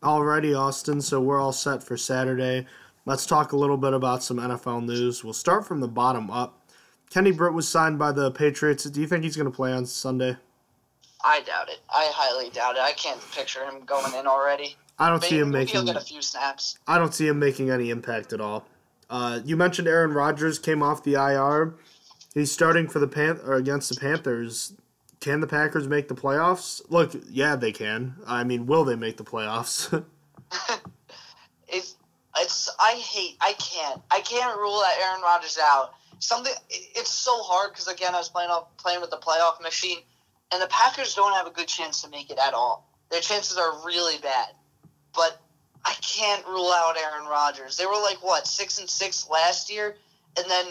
Alrighty, Austin. So we're all set for Saturday. Let's talk a little bit about some NFL news. We'll start from the bottom up. Kenny Britt was signed by the Patriots. Do you think he's going to play on Sunday? I doubt it. I highly doubt it. I can't picture him going in already. I don't see him making. He'll get a few snaps. I don't see him making any impact at all. You mentioned Aaron Rodgers came off the IR. He's starting for against the Panthers. Can the Packers make the playoffs? Look, yeah, they can. I mean, will they make the playoffs? I can't rule that Aaron Rodgers out. It's so hard because again I was playing with the playoff machine, and the Packers don't have a good chance to make it at all. Their chances are really bad, but I can't rule out Aaron Rodgers. They were 6-6 last year, and then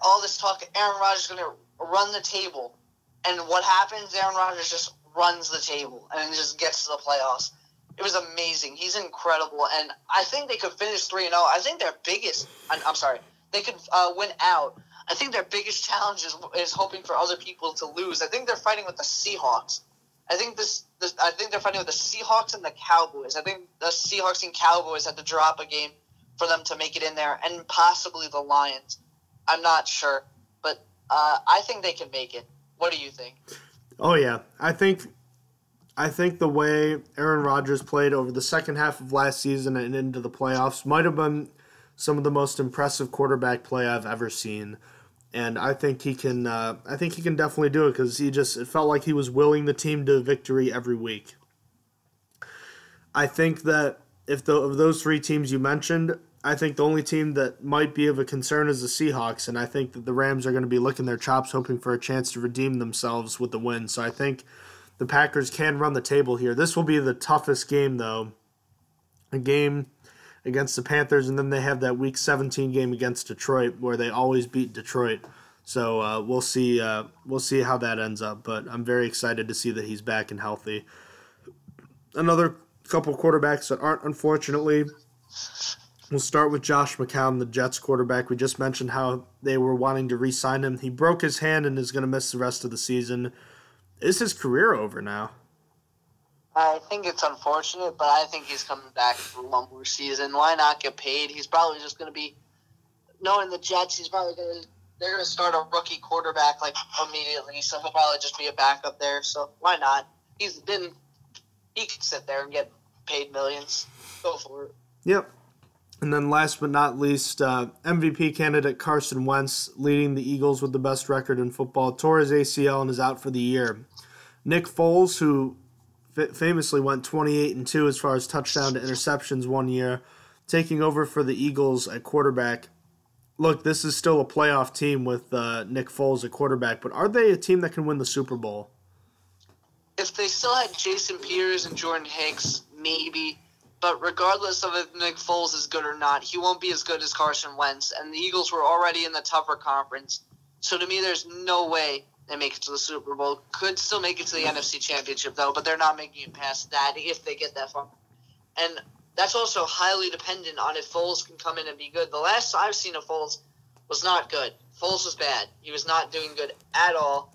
all this talk, Aaron Rodgers is going to run the table, and what happens? Aaron Rodgers just runs the table and just gets to the playoffs. It was amazing. He's incredible, and I think they could finish 3-0. I think their biggest – I'm sorry. They could win out. I think their biggest challenge is hoping for other people to lose. I think they're fighting with the Seahawks. I think they're fighting with the Seahawks and the Cowboys. I think the Seahawks and Cowboys had to drop a game for them to make it in there, and possibly the Lions. I'm not sure, but I think they can make it. What do you think? Oh yeah, I think the way Aaron Rodgers played over the second half of last season and into the playoffs might have been some of the most impressive quarterback play I've ever seen. And I think he can. I think he can definitely do it because it felt like he was willing the team to victory every week. I think that of those 3 teams you mentioned, I think the only team that might be of a concern is the Seahawks, and I think that the Rams are going to be licking their chops, hoping for a chance to redeem themselves with the win. So I think the Packers can run the table here. This will be the toughest game, though. A game against the Panthers, and then they have that Week 17 game against Detroit, where they always beat Detroit. So we'll see how that ends up. But I'm very excited to see that he's back and healthy. Another couple quarterbacks that aren't, unfortunately. We'll start with Josh McCown, the Jets quarterback. We just mentioned how they were wanting to re-sign him. He broke his hand and is going to miss the rest of the season. Is his career over now? I think it's unfortunate, but I think he's coming back for one more season. Why not get paid? He's probably just going to be, knowing the Jets, they're going to start a rookie quarterback immediately, so he'll probably just be a backup there. So why not? He can sit there and get paid millions. Go for it. Yep. And then last but not least, MVP candidate Carson Wentz, leading the Eagles with the best record in football, tore his ACL and is out for the year. Nick Foles, who famously went 28-2 as far as touchdown to interceptions one year, taking over for the Eagles at quarterback. Look, this is still a playoff team with Nick Foles at quarterback, but are they a team that can win the Super Bowl? If they still had Jason Peters and Jordan Hicks, maybe. But regardless of if Nick Foles is good or not, he won't be as good as Carson Wentz. And the Eagles were already in the tougher conference. So to me, there's no way they make it to the Super Bowl. Could still make it to the NFC Championship, though, but they're not making it past that if they get that far. And that's also highly dependent on if Foles can come in and be good. The last I've seen of Foles was not good. Foles was bad. He was not doing good at all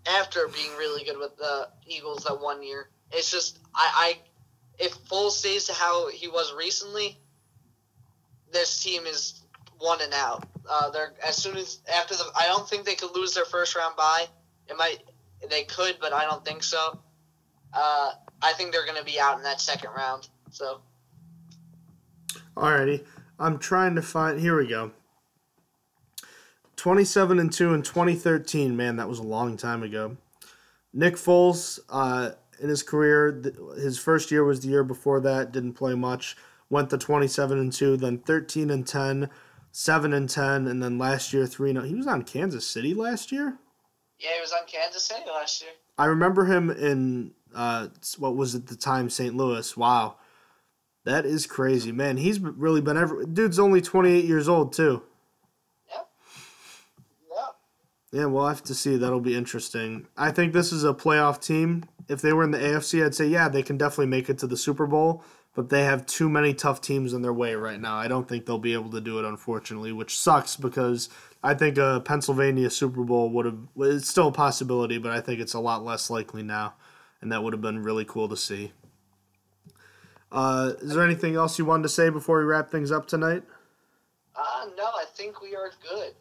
after being really good with the Eagles that one year. It's just, if Foles stays to how he was recently, this team is 1 and out. They're as soon as after I don't think they could lose their first round bye. They could, but I don't think so. I think they're going to be out in that second round. So, alrighty, I'm trying to find. Here we go. 27-2 in 2013. Man, that was a long time ago. Nick Foles. In his career, his first year was the year before that, didn't play much, went to 27-2, then 13-10, 7-10, and then last year 3-0. He was on Kansas City last year? Yeah, he was on Kansas City last year. I remember him in, what was at the time, St. Louis. Wow. That is crazy. Man, he's really been dude's only 28 years old, too. Yeah, we'll have to see. That'll be interesting. I think this is a playoff team. If they were in the AFC, I'd say, yeah, they can definitely make it to the Super Bowl, but they have too many tough teams in their way right now. I don't think they'll be able to do it, unfortunately, which sucks because I think a Pennsylvania Super Bowl it's still a possibility, but I think it's a lot less likely now, and that would have been really cool to see. Is there anything else you wanted to say before we wrap things up tonight? No, I think we are good.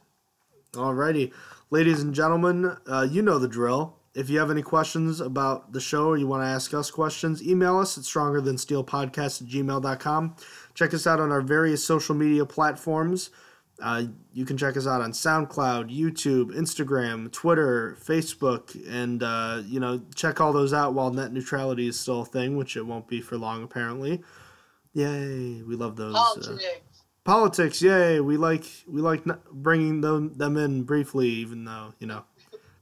Alrighty. Ladies and gentlemen, you know the drill. If you have any questions about the show or you want to ask us questions, email us at strongerthansteelpodcast@gmail.com. Check us out on our various social media platforms. You can check us out on SoundCloud, YouTube, Instagram, Twitter, Facebook, and check all those out while net neutrality is still a thing, which it won't be for long apparently. Yay, we love those. Politics, yay! We like bringing them in briefly, even though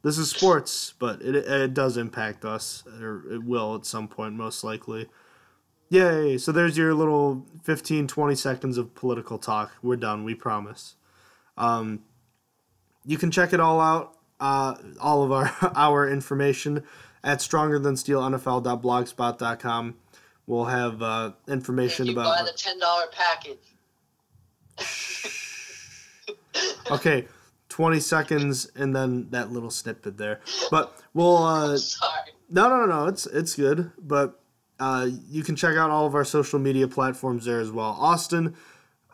this is sports, but it does impact us, or it will at some point, most likely. Yay! So there's your little 15-20 seconds of political talk. We're done. We promise. You can check it all out, all of our information at strongerthansteelnfl.blogspot.com. We'll have information about. Buy the $10 package. Okay, 20 seconds and then that little snippet there. But we'll Sorry. No, it's good. But you can check out all of our social media platforms there as well. Austin,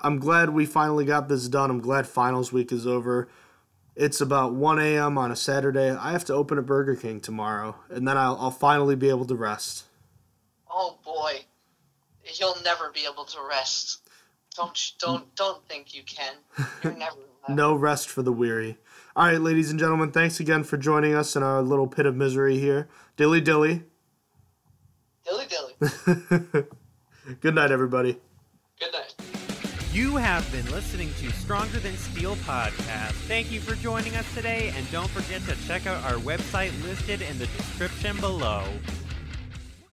I'm glad we finally got this done. I'm glad finals week is over. It's about 1 a.m. on a Saturday. I have to open a Burger King tomorrow, and then I'll finally be able to rest. Oh boy, you'll never be able to rest. Don't think you can. You're never. No rest for the weary. All right, ladies and gentlemen, thanks again for joining us in our little pit of misery here. Dilly dilly. Dilly dilly. Good night, everybody. Good night. You have been listening to Stronger Than Steel podcast. Thank you for joining us today, and don't forget to check out our website listed in the description below.